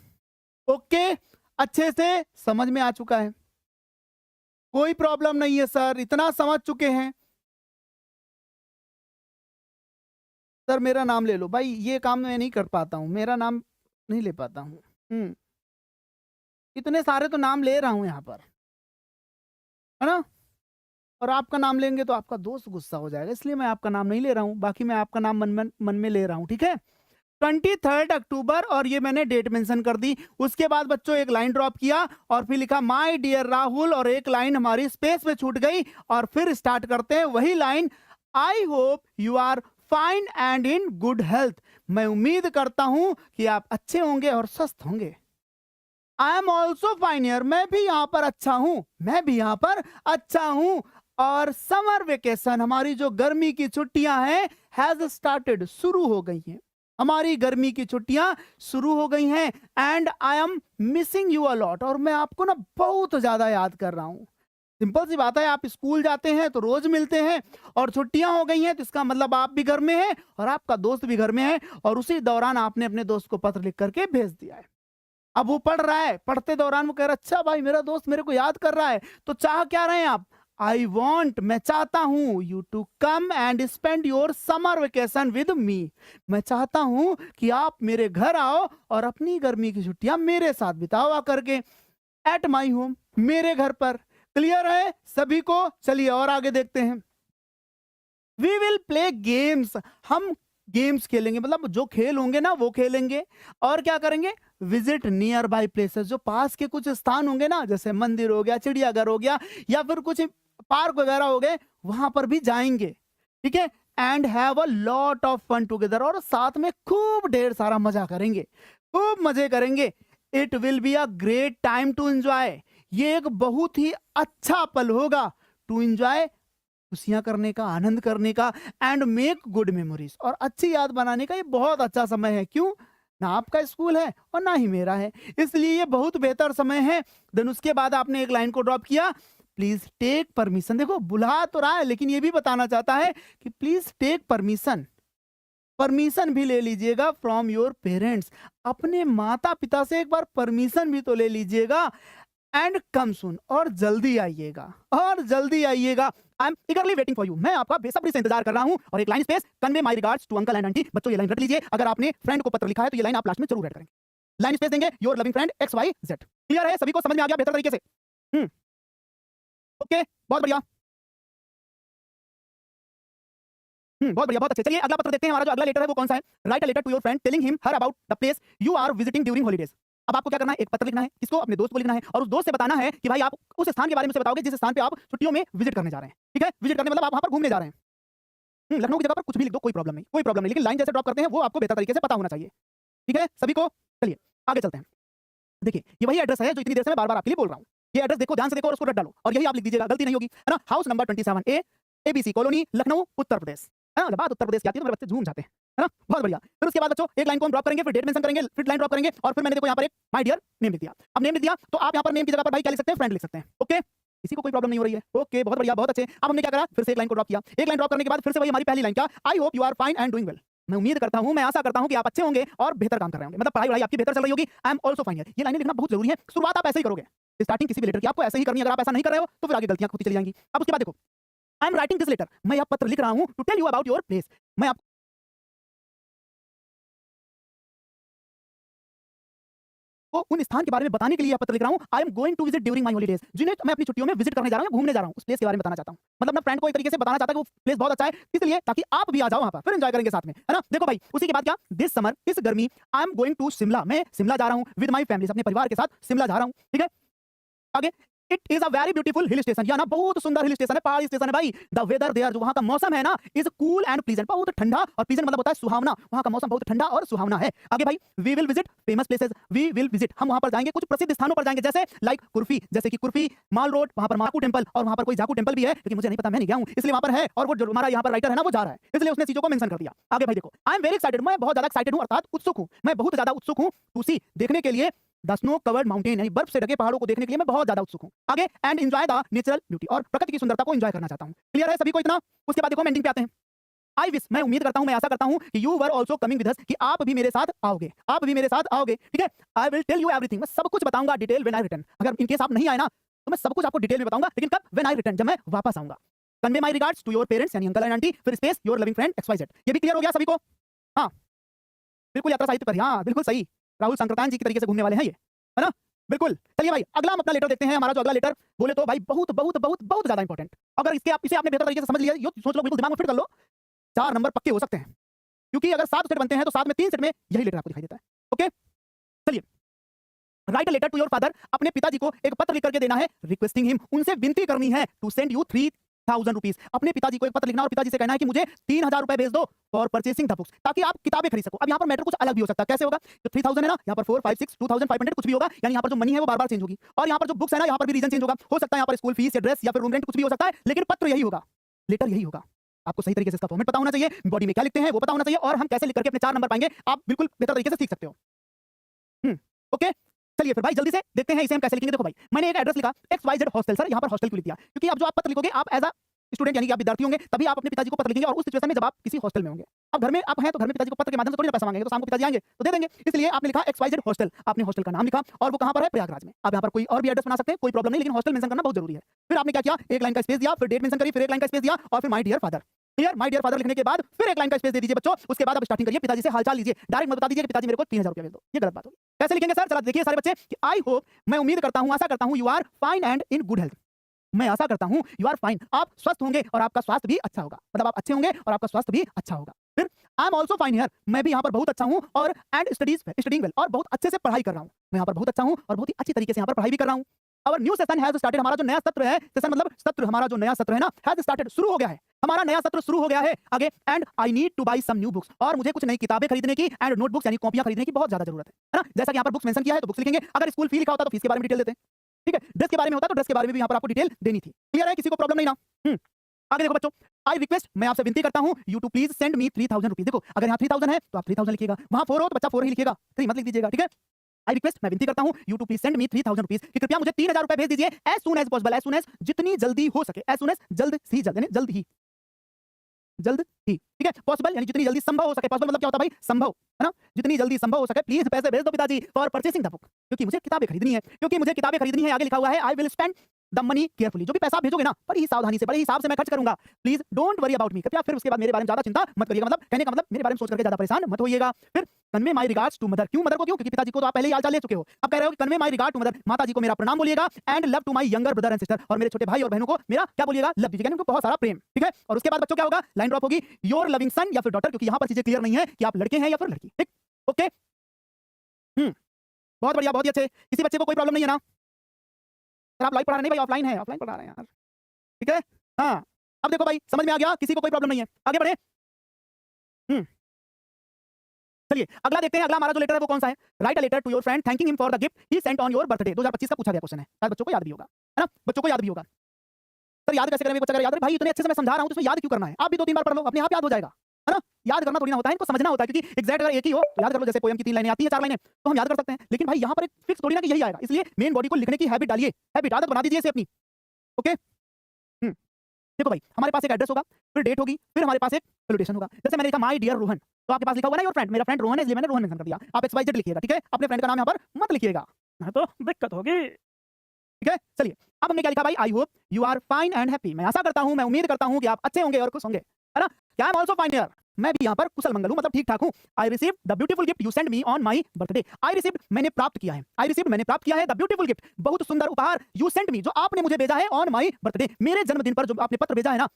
ओके, अच्छे से समझ में आ चुका है? कोई प्रॉब्लम नहीं है सर, इतना समझ चुके हैं? सर मेरा नाम ले लो भाई, ये काम मैं नहीं कर पाता हूँ, मेरा नाम नहीं ले पाता हूँ। इतने सारे तो नाम ले रहा हूँ यहाँ पर, है ना? और आपका नाम लेंगे तो आपका दोस्त गुस्सा हो जाएगा, इसलिए मैं आपका नाम नहीं ले रहा हूँ। बाकी मैं आपका नाम मन में ले रहा हूँ, ठीक है? 23 अक्टूबर, और ये मैंने डेट मेंशन कर दी। उसके बाद बच्चों एक लाइन ड्रॉप किया और फिर लिखा माय डियर राहुल, और एक लाइन हमारी स्पेस में छूट गई, और फिर स्टार्ट करते हैं वही line, I hope you are fine and in good health. मैं उम्मीद करता हूं कि आप अच्छे होंगे और स्वस्थ होंगे। I am also fine here, मैं भी यहां पर अच्छा हूं, मैं भी यहां पर अच्छा हूं। और समर वेकेशन, हमारी जो गर्मी की छुट्टियां हैं, हैज स्टार्टेड, शुरू हो गई हैं। हमारी गर्मी की छुट्टियां शुरू हो गई हैं। And I am missing you a lot, और मैं आपको ना बहुत ज्यादा याद कर रहा हूं। सिंपल सी बात है, आप स्कूल जाते हैं तो रोज मिलते हैं, और छुट्टियां हो गई हैं तो इसका मतलब आप भी घर में हैं और आपका दोस्त भी घर में है, और उसी दौरान आपने अपने दोस्त को पत्र लिख करके भेज दिया है। अब वो पढ़ रहा है, पढ़ते दौरान वो कह रहा है अच्छा भाई मेरा दोस्त मेरे को याद कर रहा है, तो चाह क्या रहे हैं आप? आई वॉन्ट, मैं चाहता हूं, you to come and spend your summer vacation with me, मैं चाहता हूं कि आप मेरे घर आओ और अपनी गर्मी की छुट्टियां मेरे साथ बिताओ आकर के, एट माई होम, मेरे घर पर। क्लियर है सभी को? चलिए और आगे देखते हैं। वी विल प्ले गेम्स, हम गेम्स खेलेंगे, मतलब जो खेल होंगे ना वो खेलेंगे। और क्या करेंगे? विजिट नियर बाई प्लेसेस, जो पास के कुछ स्थान होंगे ना, जैसे मंदिर हो गया, चिड़ियाघर हो गया, या फिर कुछ पार्क वगैरह हो गए, वहां पर भी जाएंगे, ठीक है? And have a lot of fun together, और साथ में खूब ढेर सारा मजा करेंगे, खूब मजे करेंगे। It will be a great time to enjoy, ये एक बहुत ही अच्छा पल होगा, टू एंजॉय, खुशियां करने का, आनंद करने का, एंड मेक गुड मेमोरीज, और अच्छी याद बनाने का ये बहुत अच्छा समय है। क्यों? ना आपका स्कूल है और ना ही मेरा है, इसलिए ये बहुत बेहतर समय है। देन उसके बाद आपने एक लाइन को ड्रॉप किया, प्लीज टेक परमिशन। देखो बुला तो रहा है लेकिन ये भी बताना चाहता है कि प्लीज टेक परमिशन, परमिशन भी ले लीजिएगा फ्रॉम योर पेरेंट्स, अपने माता पिता से एक बार परमिशन भी तो ले लीजिएगा। एंड कम सुन, और जल्दी आइएगा, और जल्दी आइएगा। I am eagerly waiting for you, मैं आपका बेसब्री से इंतजार कर रहा हूं। और एक line space, convey my regards to uncle and aunty. बच्चों ये लाइन रट लीजिए, अगर आपने फ्रेंड को पत्र लिखा है तो ये लाइन आप लास्ट में जरूर ऐड करेंगे। लाइन स्पेस देंगे, your loving friend XYZ। Clear है? सभी को समझ में आ गया बेहतर तरीके से? ओके, बहुत बढ़िया, बहुत बढ़िया, बहुत अच्छे। चलिए अगला पत्र देखते हैं। हमारा जो अगला लेटर है वो कौन सा है? Write a letter to your friend telling him her about the place you are visiting during holidays. अब आपको क्या करना है? एक पत्र लिखना है, किसको? अपने दोस्त को लिखना है, और उस दोस्त से बताना है कि भाई आप उस स्थान के बारे में उसे बताओगे जिस स्थान पे आप छुट्टियों में विजिट करने जा रहे हैं, ठीक है? विजिट करने मतलब आप वहां पर घूमने जा रहे हैं। लखनऊ की जगह पर कुछ भी लिख दो, कोई प्रॉब्लम नहीं, कोई प्रॉब्लम नहीं, लेकिन लाइन जैसे ड्रॉप करते हैं वो आपको बेहतर तरीके से पता होना चाहिए, ठीक है सभी को? चलिए आगे चलते हैं। देखिए ये वही एड्रेस है जो इतनी देर से मैं बार बार आपके लिए बोल रहा हूँ। ये एड्रेस देखो, ध्यान से देखो और उसको रट डालो, और यही आप लिख दीजिएगा, गलती नहीं होगी, है ना? House number 27A, ABC colony, Lucknow, Uttar Pradesh, है ना? जब बात उत्तर प्रदेश की आती है तो मेरे बच्चे झूम जाते हैं, है ना? बहुत बढ़िया। फिर उसके बाद बच्चों एक लाइन को हम ड्रॉप करेंगे, फिर डेट मेंशन करेंगे, फिर लाइन ड्रॉप करेंगे, और फिर मैंने देखो यहाँ पर एक माय डियर नेम लिख दिया। अब नेम लिख दिया तो आप यहाँ पर नेम की जगह पर भाई क्या लिख सकते हैं? फ्रेंड लिख सकते हैं। ओके, किसी को कोई प्रॉब्लम नहीं हो रही है? ओके, बहुत बढ़िया, बहुत अच्छे। अब हमने क्या करा? फिर से एक लाइन को ड्रॉप किया। एक लाइन ड्रॉप करने के बाद फिर से वही हमारी पहली लाइन, क्या? I hope you are fine and doing well, मैं उम्मीद करता हूं, मैं आशा करता हूं कि आप अच्छे होंगे और बेहतर काम कर रहे होंगे, मतलब पढ़ाई वढ़ाई आपकी बेहतर चल रही होगी। आई एम ऑल्सो फाइन हियर, ये लाइनें लिखना बहुत जरूरी है। शुरुआत आप ऐसे ही करोगे, स्टार्टिंग किसी भी लेटर की आपको ऐसे ही करनी है। अगर आप ऐसा नहीं कर रहे हो तो फिर आगे गलतियां होती चली जाएंगी। अब उसके बाद देखो, I am writing this letter, मैं यह पत्र लिख रहा हूं to tell you about your place, मैं आपको उन स्थान के बारे में बताने के लिए यह पत्र लिख रहा हूं। I am going to visit during my holidays, जिन्हें मैं अपनी छुट्टियों में विजिट करने जा रहा हूं, घूमने जा रहा हूं, उस प्लेस के बारे में बताना चाहता हूं। मतलब मैं फ्रेंड को एक तरीके से बताना चाहता हूं कि वो प्लेस बहुत अच्छा है, इसलिए ताकि आप भी आ जाओ वहां पर, फिर एंजॉय करेंगे साथ में, है ना? देखो भाई उसी के बाद क्या? दिस समर, इस गर्मी, I am going to Shimla, मैं शिमला जा रहा हूं विद माय फैमिली, अपने परिवार के साथ शिमला जा रहा हूं, ठीक है? आगे, it is a very beautiful hill station. यह ना बहुत सुंदर हिल स्टेशन है, पहाड़ी स्टेशन है भाई। द वेदर देयर, जो वहां का मौसम है ना, इज कूल एंड प्लीजेंट, बहुत ठंडा, और प्लीजेंट मतलब होता है सुहावना। वहां का मौसम बहुत ठंडा और सुहावना है। आगे भाई, we will visit famous places, we will visit, हम वहां पर जाएंगे, कुछ प्रसिद्ध स्थानों पर जाएंगे, जैसे लाइक कुर्फी, जैसे कि कुर्फी माल रोड, वहां पर माकू टेंपल, और वहां पर कोई जाकू टेंपल भी है, क्योंकि मुझे नहीं पता, मैं नहीं गया हूं, इसलिए वहां पर है, और वो जो हमारा यहाँ पर राइटर है ना, वो जा रहा है, इसलिए उसने चीजों को मेंशन कर दिया। आगे भाई देखो, आई एम वेरी एक्साइटेड, मैं बहुत ज्यादा एक्साइटेड हूं, अर्थात उत्सुक हूं, मैं बहुत ज्यादा उत्सुक हूं टू सी, देखने के लिए द स्नो कवर्ड माउंटेन, यानी बर्फ से ढके पहाड़ों को देखने के लिए मैं बहुत ज्यादा उत्सुक हूं। आगे, and enjoy the natural beauty, और प्रकृति की सुंदरता को एंजॉय करना चाहता हूं। क्लियर है सभी को इतना? उसके बाद देखो एंडिंग पे आते हैं। आई विश, मैं उम्मीद करता हूं, मैं आशा करता हूं कि you were also coming with us, कि आप भी मेरे साथ आओगे, आप भी मेरे साथ आओगे, ठीक है। I will tell you everything, मैं सब कुछ बताऊंगा डिटेल व्हेन आई रिटर्न। अगर इन केस आप नहीं आए ना, तो मैं सब कुछ आपको डिटेल में बताऊंगा, लेकिन कब? व्हेन आई रिटर्न, जब मैं वापस आऊंगा। Convey my regards to your parents, यानी अंकल एंड आंटी, फिर space your loving friend XYZ। ये भी क्लियर हो गया सभी को? हाँ बिल्कुल, यात्रा साहित्य पर, हाँ बिल्कुल सही, राहुल संक्रतान जी की तरीके से घूमने वाले हैं ये, है ना, बिल्कुल। चलिए भाई, अगला हम अपना लेटर देखते हैं। हमारा जो अगला लेटर बोले तो भाई बहुत बहुत बहुत बहुत ज्यादा इंपॉर्टेंट, अगर इसे आपने बेहतर तरीके से समझ लिया, ये सोच लो, बिल्कुल दिमाग में फिट कर लो, 4 नंबर पक्के हो सकते हैं, क्योंकि अगर 7 सेट बनते हैं तो 7 में 3 सेट में यही लेटर आपको दिखाई देता है। ओके, चलिए, write a letter to your father, अपने पिताजी को एक पत्र लिख करके देना है, रिक्वेस्टिंग हिम, उनसे विनती करनी है, टू सेंड यू 3000 रुपीज, अपने पिताजी को एक पत्र लिखना और पिताजी से कहना है कि मुझे 3000 रुपए भेज दो फॉर परचेसिंग द बुक्स, ताकि आप किताबें खरीद सको। अब यहाँ पर मैटर कुछ अलग भी हो सकता है, कैसे होगा? जो 3000 है ना, यहाँ पर 4, 5, 6, 2500 कुछ भी होगा, यानी यहाँ पर जो मनी है वो बार बार चेंज होगी, और यहाँ पर जो बुक्स है ना, यहाँ पर भी रीजन चेंज होगा, हो सकता है यहाँ पर स्कूल फीस या ड्रेस या फिर रूम रेंट कुछ भी हो सकता है, लेकिन पत्र यही होगा, लेटर यही होगा। आपको सही तरीके से इसका फॉर्मेट पता होना चाहिए, बॉडी में क्या लिखते हैं वो पता होना चाहिए, और हम कैसे लिख करके अपने 4 नंबर पाएंगे, आप बिल्कुल बेहतर तरीके से सीख सकते हो। ओके, चलिए फिर भाई जल्दी से देखते हैं इसे हम कैसे लिखेंगे। देखो भाई, मैंने एक एड्रेस लिखा XYZ हॉस्टल। सर यहाँ पर हॉस्टल क्यों लिख दिया? क्योंकि अब जो आप पत्र लिखोगे, आप एज अ स्टूडेंट यानी कि आप विद्यार्थी होंगे, तभी आप अपने पिताजी को पत्र लिखेंगे, और उस सिचुएशन में जब आप किसी हॉस्टल में होंगे। अब घर में आप हैं तो घर में पिताजी को पत्र के माध्यम से थोड़ी ना पैसा मांगेंगे, तो शाम को पिताजी आएंगे तो दे देंगे, इसलिए आपने लिखा XYZ हॉस्टल, आपने हॉस्टल का नाम लिखा, और वो कहां पर है? प्रयागराज में। आप यहाँ पर कोई और भी एड्रेस बना सकते हैं, कोई प्रॉब्लम नहीं, लेकिन हॉस्टल मेंशन करना बहुत जरूरी है। फिर आपने क्या किया? एक लाइन का स्पेस दिया, फिर डेट मेंशन करी, फिर एक लाइन का स्पेस दिया, और फिर my dear father. Clear? My dear father लिखने के बाद फिर एक लाइन का स्पेस दे दीजिए बच्चों, उसके बाद आप स्टार्टिंग करिए, पिताजी से हालचाल लीजिए, डायरेक्ट मत बता दीजिए कि पिताजी मेरे को 3000 रुपए भेज दो, ये गलत बात होगी। कैसे लिखेंगे सर? चला देखिए सारे बच्चे, कि आई होप, मैं उम्मीद करता हूं, आशा करता हूं, you are fine and in good health, मैं आशा करता हूं यू आर फाइन, आप स्वस्थ होंगे और आपका स्वास्थ्य भी अच्छा होगा, मतलब आप अच्छे होंगे और आपका स्वास्थ्य भी अच्छा होगा। फिर आई एम ऑल्सो फाइन हियर, मैं भी यहाँ पर बहुत अच्छा हूँ, और एंड स्टडीइंग वेल, और बहुत अच्छे से पढ़ाई कर रहा हूँ, मैं यहाँ पर बहुत अच्छा हूँ और बहुत ही अच्छी तरीके से यहाँ पर पढ़ाई भी कर रहा हूँ। और न्यू सेशन हैज स्टार्टेड, हमारा जो नया सत्र है, सेशन मतलब सत्र, हमारा जो नया सत्र है ना, हैज स्टार्टेड, शुरू हो गया है, हमारा नया सत्र शुरू हो गया है। आगे, and I need to buy some new books, और मुझे कुछ नई किताबें खरीदने की, एंड नोटबुक्स यानी कॉपियां खरीदने की बहुत ज्यादा जरूरत है ना। जैसा कि यहाँ पर बुक्स मेंशन किया है तो बुक्स लिखेंगे, अगर स्कूल फी लिखा होता तो फीस के बारे में डिटेल देते हैं, ठीक है। ड्रेस के बारे में होता तो ड्रेस के बारे में भी यहाँ पर आपको डिटेल देनी थी। क्लियर है? किसी को प्रॉब्लम नहीं ना? आगे देखो बच्चों, आई रिक्वेस्ट, मैं आपसे विनती करता हूँ, you to please send me 3000 rupees. देखो, अगर यहाँ 3000 है तो आप 3000 लिखिएगा, वहाँ 4 हो तो बच्चा 4 ही लिखिएगा, 3 मत लिख दीजिएगा, ठीक है। आई रिक्वेस्ट, मैं विनती करता हूँ, you to please send me 3000 rupees, कि कृपया मुझे 3000 रुपए भेज दीजिए, as soon as possible, as soon as जितनी जल्दी हो सके, एज सून एज जल्द ही जल्द, यानी जल्द ही, ठीक है। पॉसिबल यानी जितनी जल्दी संभव हो सके, पॉसिबल मतलब क्या होता है भाई? संभव, है ना, जितनी जल्दी संभव हो सके, प्लीज पैसे भेज दो पिताजी फॉर परचेसिंग द बुक, क्योंकि मुझे किताबें खरीदनी है, क्योंकि मुझे किताबें खरीदनी है। आगे लिखा हुआ है, I will spend the money carefully, जो भी पैसा आप भेजोगे ना, बड़ी ही सावधानी से, बड़े हिसाब से मैं खर्च करूंगा, please don't worry about me, कृपया फिर उसके बाद मेरे बारे में ज्यादा चिंता मत करिएगा, मतलब कहने का मतलब मेरे बारे में सोच करके ज्यादा परेशान मत होइएगा। फिर convey my regards to mother, क्यों मदर को? क्यों? क्योंकि पिताजी को तो आप पहले ही हालचाल ले चुके हो, अब कह रहे हो कि convey my regard to mother, माता जी को मेरा प्रणाम बोलिएगा, and love to my younger brother and sister, और मेरे छोटे भाई और बहनों को मेरा क्या बोलिएगा? लव दीजिएगा, उनको बहुत सारा प्रेम, ठीक है। और उसके बाद बच्चों क्या होगा? लाइन ड्रॉप होगी, योर लविंग सन या फिर डॉटर, क्योंकि यहाँ पर चीजें क्लियर नहीं है कि आप लड़के हैं या फिर लड़की, ठीक। ओके, बहुत बढ़िया, बहुत ही अच्छे। किसी बच्चे को कोई प्रॉब्लम नहीं है ना? सर आप लाइव पढ़ा रहे नहीं भाई, ऑफलाइन है, ऑफलाइन पढ़ा रहे हैं यार, ठीक है। हाँ, अब देखो भाई, समझ में आ गया, किसी को कोई प्रॉब्लम नहीं है, आगे बढ़े। चलिए अगला देखते हैं, अगला हमारा जो लेटर है वो कौन सा है? Write a letter to your friend thanking him for the gift he sent on your birthday. 2025 का पूछा गया क्वेश्चन है, शायद बच्चों को याद भी होगा, है ना, बच्चों को याद भी होगा। सर याद कैसे करेंगे? बच्चा याद भाई, इतने अच्छे से मैं समझा रहा हूं तो इसमें याद क्यों करना है? आप भी 2-3 बार पढ़ लो, अपने आप याद हो जाएगा, है ना। याद करना थोड़ी ना होता है, इनको समझना होता है, क्योंकि एग्जैक्ट अगर एक ही हो तो याद कर लो, जैसे पोएम की 3 लाइनें आती है, 4 लाइनें, तो हम याद कर सकते हैं, लेकिन भाई यहाँ पर एक फिक्स थोड़ी ना कि यही आएगा, इसलिए मेन बॉडी को लिखने की हैबिट डालिए, हैबिट, आदत बना दीजिए इसे अपनी। ओके, देखो भाई, हमारे पास एक एड्रेस होगा, फिर डेट होगी, फिर हमारे पास एक सैल्यूटेशन होगा। जैसे मैंने लिखा माय डियर रोहन, तो आपके पास लिखा हुआ ना योर फ्रेंड, मेरा फ्रेंड रोहन है, इसलिए मैंने रोहन मेंशन कर दिया। आप XYZ लिखिएगा, ठीक है, अपने फ्रेंड का नाम यहाँ पर मत लिखिएगा, नहीं तो दिक्कत होगी, ठीक है। चलिए, अब हमने क्या लिखा भाई? I hope you are fine and happy, मैं आशा करता हूँ, मैं उम्मीद करता हूँ कि आप अच्छे होंगे और खुश होंगे, है ना। क्या आई एम ऑल्सो फाइन हियर, मैं भी यहाँ पर कुशल मंगल हूँ, मतलब ठीक ठाक हूँ। I receive the beautiful gift you send me on my birthday, I receive मैंने प्राप्त किया है, आई रिसीव मैंने प्राप्त किया है, द ब्यूटीफुल गिफ्ट बहुत सुंदर उपहार, यू सेंड मी जो आपने मुझे भेजा है, ऑन माई बर्थडे मेरे जन्मदिन पर जो आपने पत्र भेजा है ना,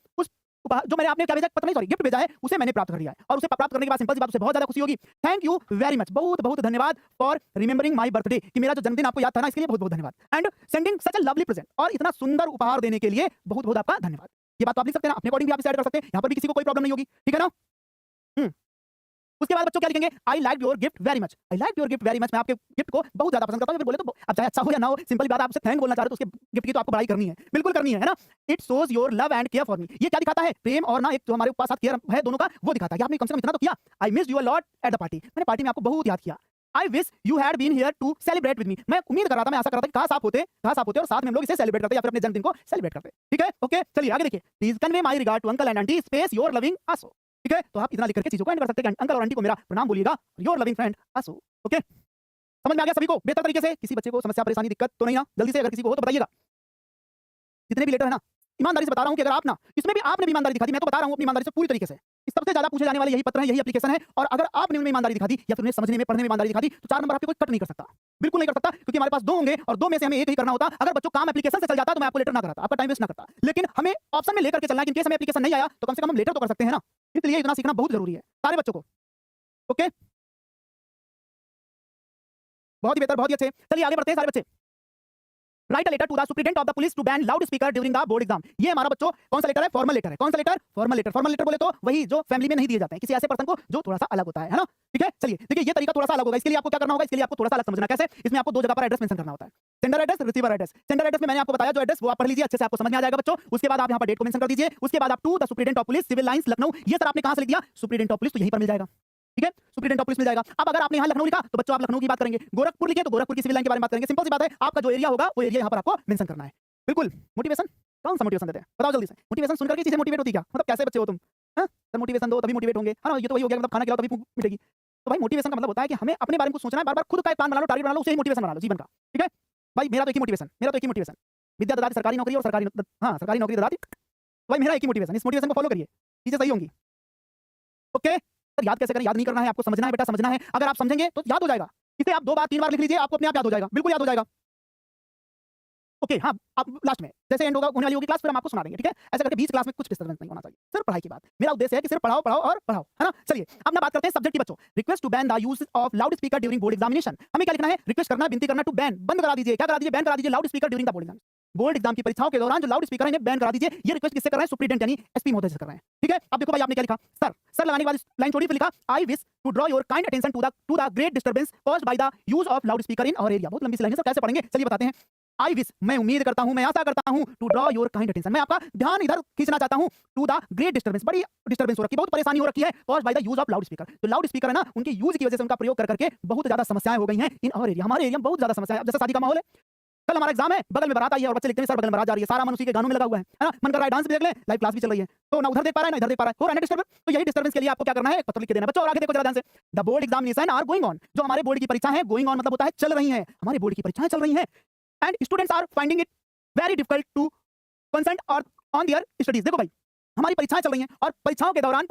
उपहार जो मैंने आपने क्या भेजा, पता नहीं, सॉरी, गिफ्ट भेजा है, उसे मैंने प्राप्त कर लिया है। और उसे प्राप्त करने के बाद सिंपल सी बात, उसे बहुत ज्यादा खुशी होगी। थैंक यू वेरी मच, बहुत बहुत धन्यवाद फॉर रिमेंबरिंग माय बर्थडे, कि मेरा जो जन्मदिन आपको याद था ना, इसके लिए बहुत बहुत धन्यवाद। And sending such a lovely present, और इतना सुंदर उपहार देने के लिए बहुत बहुत आपका धन्यवाद। ये बात तो आप लिख सकते हैं ना, अपने अकॉर्डिंग भी आप इसे ऐड कर सकते हैं, यहाँ पर भी किसी को कोई प्रॉब्लम नहीं होगी, ठीक है ना। उसके बाद बच्चों क्या लिखेंगे, I like your gift very much, I like your gift very much, मैं आपके गिफ्ट को बहुत ज्यादा पसंद करता हूं। बोले तो अब चाहे अच्छा हो या ना हो, सिंपल बात, आप उसे थैंक बोलना चाह रहे हो तो उसके गिफ्ट की तो आपको बड़ाई करनी है, बिल्कुल करनी है ना। It shows your love and care for me, ये क्या दिखाता है, प्रेम और ना एक जो हमारे पास केयर है दोनों का, वो दिखाता है कि आपने कम से कम इतना तो किया। I missed you a lot at the party, मैंने पार्टी में आपको बहुत याद किया। I wish you had been here to celebrate with me, मैं उम्मीद कर रहा था, मैं आशा कर रहा था कि काश आप होते और साथ में हम लोग इसे सेलिब्रेट करते या फिर अपने जन्मदिन को सेलिब्रेट करते, ठीक है। ओके, चलिए आगे देखिए, please convey my regard to uncle and aunty space your loving आसो, ठीक है। तो आप इतना लिख करके चीजों को एंड कर सकते हैं, अंकल और आंटी को मेरा प्रणाम बोलिएगा, योर लविंग फ्रेंड आसो। ओके, समझ में आ गया सभी को बेहतर तरीके से, किसी बच्चे को समस्या परेशानी दिक्कत तो नहीं ना, जल्दी से अगर किसी को हो तो बताइएगा। जितने भी लेटर है ना, ईमानदारी से बता रहा हूं कि अगर आप ना इसमें भी आपने भी ईमानदारी दिखा दी, मैं तो बता रहा हूं अपनी ईमानदारी से पूरी तरीके से, इस सबसे ज्यादा पूछे जाने वाले यही पत्र है, यही एप्लीकेशन है, और अगर आपने उनमें ईमानदारी दिखा दी या फिर उन्हें समझने में पढ़ने में ईमानदारी दिखा दी तो 4 नंबर आपके कोई कट नहीं कर सकता, बिल्कुल नहीं कर सकता, क्योंकि हमारे पास 2 होंगे और 2 में से हमें एक ही करना होता। अगर बच्चों काम एप्लीकेशन से चल जाता तो मैं आपको लेटर ना कराता, आपका टाइम वेस्ट ना करता, लेकिन हमें ऑप्शन में लेकर के चलना है कि इन केस हमें एप्लीकेशन नहीं आया तो कम से कम हम लेटर तो कर सकते हैं ना, इसलिए इतना सीखना बहुत जरूरी है सारे बच्चों को। ओके, बहुत ही बेहतर, बहुत ही अच्छे, चलिए आगे बढ़ते हैं सारे बच्चे। Write a letter to the superintendent of the police to ban loud speaker during the board exam, ये हमारा बच्चों कौन सा लेटर है, फॉर्मल लेटर है। कौन सा letter, formal letter. Formal letter बोले तो वही जो फैमिली में नहीं दिए जाते हैं, किसी ऐसे पर्सन को जो थोड़ा सा अलग होता है ना, ठीक है। चलिए देखिए, ये तरीका थोड़ा सा अलग होगा, इसके लिए आपको क्या करना होगा, इसके लिए आपको थोड़ा सा अलग समझना, कैसे, इसमें आपको 2 जगह पर एड्रेस मेंशन करना होता है, sender address, receiver address. Sender address में मैंने आपको बताया जो एड्रेस, वो आप पढ़ लीजिए, अच्छे से आपको समझ में आ जाएगा बच्चों। उसके बाद आप यहाँ पर डेट को मेंशन कर दीजिए, उसके बाद आप to the superintendent of police civil lines Lucknow, ये सर आपने कहां से लिख दिया, सुप्रीडेंट ऑफ पुलिस, तो यहीं पर मिल जाएगा, ठीक है, सुप्रीडेंट ऑफ पुलिस मिल जाएगा। अब अगर आपने यहाँ लखनऊ लिखा तो बच्चों आप लखनऊ की बात करेंगे, गोरखपुर लिखे तो गोरखपुर की सिविल लाइन के बारे में बात करेंगे, सिंपल सी बात है, आपका जो एरिया होगा वो एरिया यहाँ पर आपको मेंशन करना है, बिल्कुल। मोटिवेशन, कौन सा मोटिवेशन देते हैं बताओ जल्दी से, मोटिवेशन सुनकर के चीजें मोटिवेट होती क्या, मतलब कैसे बच्चे हो तुम, हाँ सर मोटिवेशन दो तभी मोटिवेट होंगे, है ना, ये तो वही हो गया, मतलब खाना खिलाओ तभी भूख मिटेगी। तो भाई मोटिवेशन का मतलब होता है कि हमें अपने बारे में कुछ सोचना है, बार-बार खुद का एक प्लान बना लो, टारगेट बना लो, उसे ही मोटिवेशन बना लो जीवन का, ठीक है। भाई मेरा तो एक ही मोटिवेशन, विद्या ददाती सरकारी नौकरी और सरकारी नौकरी ददाती, भाई मेरा एक ही मोटिवेशन, इस मोटिवेशन को फॉलो करिए, चीजें सही होंगी। ओके, सर याद कैसे करें, याद नहीं करना है, आपको समझना है बेटा, समझना है, अगर आप समझेंगे तो याद हो जाएगा, इसे आप 2 बार 3 बार लिख लीजिए, आपको अपने आप याद हो जाएगा, बिल्कुल याद हो जाएगा। ओके, हाँ, अब लास्ट में जैसे एंड होगा, होने वाली होगी क्लास, फिर हम आपको सुना देंगे, ठीक है। ऐसा करके बीच क्लास में कुछ डिस्टर्बेंस नहीं होना चाहिए, सिर्फ पढ़ाई की बात, मेरा उद्देश्य है कि सिर्फ पढ़ाओ पढ़ाओ और पढ़ाओ, है ना। चलिए अब ना बात करते हैं सब्जेक्ट की बच्चों, request to ban the use of loud speaker during board examination. हमें क्या लिखना है, रिक्वेस्ट करना, विनती करना, टू बैन, बंद करा दीजिए, क्या करा दीजिए, बैन करा दीजिए loud speaker during the board exam, board exam की परीक्षाओं के दौरान जो लाउड स्पीकर है इन्हें बैन करा दीजिए। ये रिक्वेस्ट किससे कर रहे हैं, सुप्रीडेंट यानी एसपी महोदय से कर रहे हैं, ठीक है। अब देखो भाई आपने क्या लिखा, सर सर लगाने के बाद लाइन छोड़ी, फिर लिखा I wish to draw your kind attention to the great disturbance caused by the use of loud speaker in our area. बहुत लंबी सी लाइन है सर, कैसे पढ़ेंगे, चलिए बताते हैं। आई विश, मैं उम्मीद करता हूं, मैं आशा करता हूं, to draw your kind attention, मैं आपका ध्यान इधर खींचना चाहता हूं, टू द ग्रेट डिस्टर्बेंस, बड़ी डिस्टर्बेंस हो रखी है, बहुत परेशानी हो रखी है, caused by the use of loud speaker. तो लाउड स्पीकर है ना, उनके यूज की वजह से, उनका प्रयोग कर करके बहुत ज्यादा समस्याएं हो गई हैं इन आवर एरिया, हमारे एरिया में बहुत ज्यादा समस्या है। जैसे शादी का माहौल है, कल हमारा एग्जाम है, बगल में बारात आई है और बच्चे लिखते हैं सर बगल में बारात जा रही है, सारा मन उसी के गानों में लगा हुआ है ना, मन कर रहा है डांस भी देख ले, लाइव क्लास भी चल रही है, तो ना उधर देख पा रहा है ना इधर देख पा रहा है, हो रहा है डिस्टर्बेंस। तो यही डिस्टर्बेंस के लिए आपको क्या करना है, एक पत्र लिख के देना बच्चों। और आगे देखो जरा ध्यान से, the board examination are going on, जो हमारे बोर्ड की परीक्षा है, गोइंग ऑन मतलब होता है चल रही है, हमारे बोर्ड की परीक्षाएं चल रही हैं, and students are finding it very difficult to concentrate और ऑन देयर स्टडीज। देखो भाई हमारी परीक्षाएं चल रही हैं और परीक्षाओं के दौरान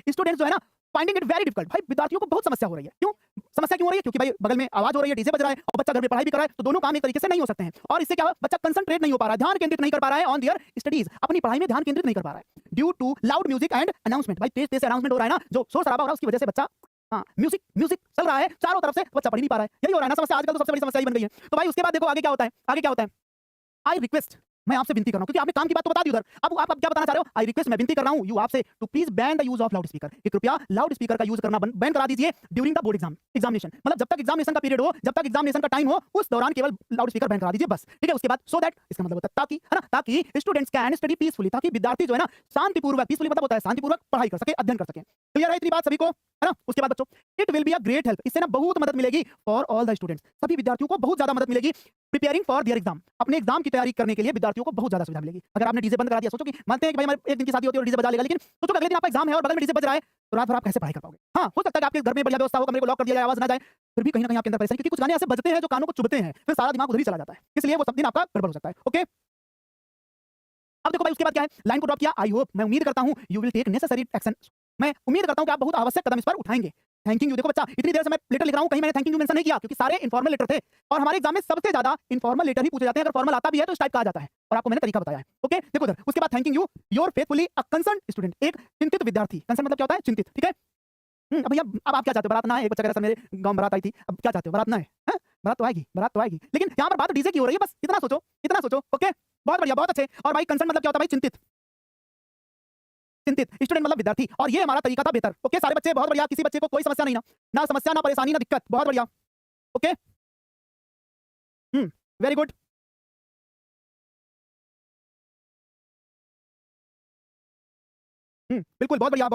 स्टूडेंट्स जो है ना फाइंडिंग इट वेरी डिफिकल्ट, भाई विद्यार्थियों को बहुत समस्या हो रही है। क्यों समस्या क्यों हो रही है, क्योंकि भाई बगल में आवाज हो रही है, डीजे बज रहा है और बच्चा घर में पढ़ाई भी कर रहा है, तो दोनों काम एक तरीके से नहीं हो सकते हैं, और इससे क्या हो, बच्चा कंसंट्रेट नहीं हो पा रहा है, ध्यान केंद्रित नहीं कर पा रहा है ऑन देयर स्टडीज, अपनी पढ़ाई में ध्यान केंद्रित नहीं कर पा रहा है, due to loud music and announcement. भाई तेज तेज से अनाउंसमेंट हो रहा है ना, जो शोर शराबा हो रहा है उसकी वजह से बच्चा, हाँ म्यूजिक चल रहा है चारों तरफ से, बच्चा पढ़ नहीं पा रहा है, यही हो रहा है ना समस्या, आजकल तो सबसे बड़ी समस्या ही बन गई है। तो भाई उसके बाद देखो आगे क्या होता है, आगे क्या होता है, आई रिक्वेस्ट, मैं आपसे विनती कर रहा हूं, क्योंकि आपने काम की बात तो बता दी उधर, अब आप क्या बताना चाह रहे हो, आई रिक्वेस्ट, मैं विनती कर रहा हूं यू आपसे, to please ban the use of loud speaker, कि कृपया लाउड स्पीकर का यूज करना बैन करा दीजिए ड्यूरिंग द बोर्ड एग्जामिनेशन, मतलब जब तक एग्जामिनेशन का पीरियड हो, जब तक एग्जामिनेशन का टाइम हो, उस दौरान केवल लाउड स्पीकर बैन करा दीजिए बस, ठीक है। उसके बाद सो दैट, इसका मतलब होता है ताकि, है ना, ताकि स्टूडेंट्स कैन स्टडी पीसफुली, ताकि विद्यार्थी जो है ना शांतिपूर्वक, पीसफुली मतलब होता है शांतिपूर्वक पढ़ाई कर सके, अध्ययन कर सके। क्लियर है इतनी बात सभी को, है ना। उसके बाद बच्चों, it will be a great help, इससे ना बहुत मदद मिलेगी फॉर ऑल द स्टूडेंट्स, सभी विद्यार्थियों को बहुत ज्यादा मदद मिलेगी, प्रिपेयरिंग फॉर देयर एग्जाम, अपने एग्जाम की तैयारी करने के लिए विद्यार्थियों को बहुत ज्यादा सुविधा मिलेगी। अगर आपने डीजे बंद करा दिया, सोचो कि मानते हैं कि भाई हमारे एक दिन की शादी होती है और डीजे बजा लेगा, लेकिन सोचो अगले दिन आपका एग्जाम है और बगल में डीजे बज रहा है, तो रात भर आप कैसे पढ़ाई कर पाओगे। हाँ हो सकता है कि आपके घर में बढ़िया व्यवस्था हो, कमरे को लॉक कर दिया जाए, आवाज ना जाए, फिर भी कहीं ना कहीं आपके अंदर परेशानी, क्योंकि कुछ गाने ऐसे बजते हैं जो कानों को चुभते हैं, फिर सारा दिमाग उधर ही चला जाता है, इसलिए वो सब दिन आपका गड़बड़ हो सकता है। ओके, अब देखो भाई उसके बाद क्या है, लाइन को ड्रॉप किया, आई होप, मैं उम्मीद करता हूं, you will take necessary action, मैं उम्मीद करता हूं कि आप बहुत आवश्यक कदम इस पर उठाएंगे। Thanking you. देखो बच्चा, इतनी देर से मैं लेटर लिख रहा हूं, कहीं मैंने थैंकिंग यू मेंशन नहीं किया, क्योंकि सारे इनफॉर्मल लेटर थे और हमारे एग्जाम में सबसे ज्यादा इनफॉर्मल लेटर ही पूछे जाते हैं। अगर फॉर्मल आता भी है तो इस टाइप का आ जाता है, और आपको मैंने तरीका बताया है। ओके, देखो इधर, उसके बाद thanking you your faithfully a concern student, एक चिंतित विद्यार्थी। कंसर्न मतलब क्या होता है? चिंतित, ठीक है। अब भैया, अब आप क्या चाहते हो? बारात ना आए? एक बच्चा कह रहा था मेरे गांव में बारात आई थी, अब क्या चाहते हो? बारात ना आए? हैं? बारात तो आएगी, बारात तो आएगी, लेकिन यहाँ पर बात डीजे की हो रही है, बस इतना सोचो, इतना सोचो। ओके, बहुत बढ़िया, बहुत अच्छे। और भाई कंसर्न मतलब क्या होता है भाई? चिंतित, चिंतित। स्टूडेंट मतलब विद्यार्थी, और ये हमारा तरीका था बेहतर। ओके सारे बच्चे, बहुत बढ़िया, किसी बच्चे को कोई समस्या नहीं ना, ना समस्या, ना परेशानी, ना दिक्कत, बहुत बढ़िया। Okay, very good. बिल्कुल, बहुत बढ़िया।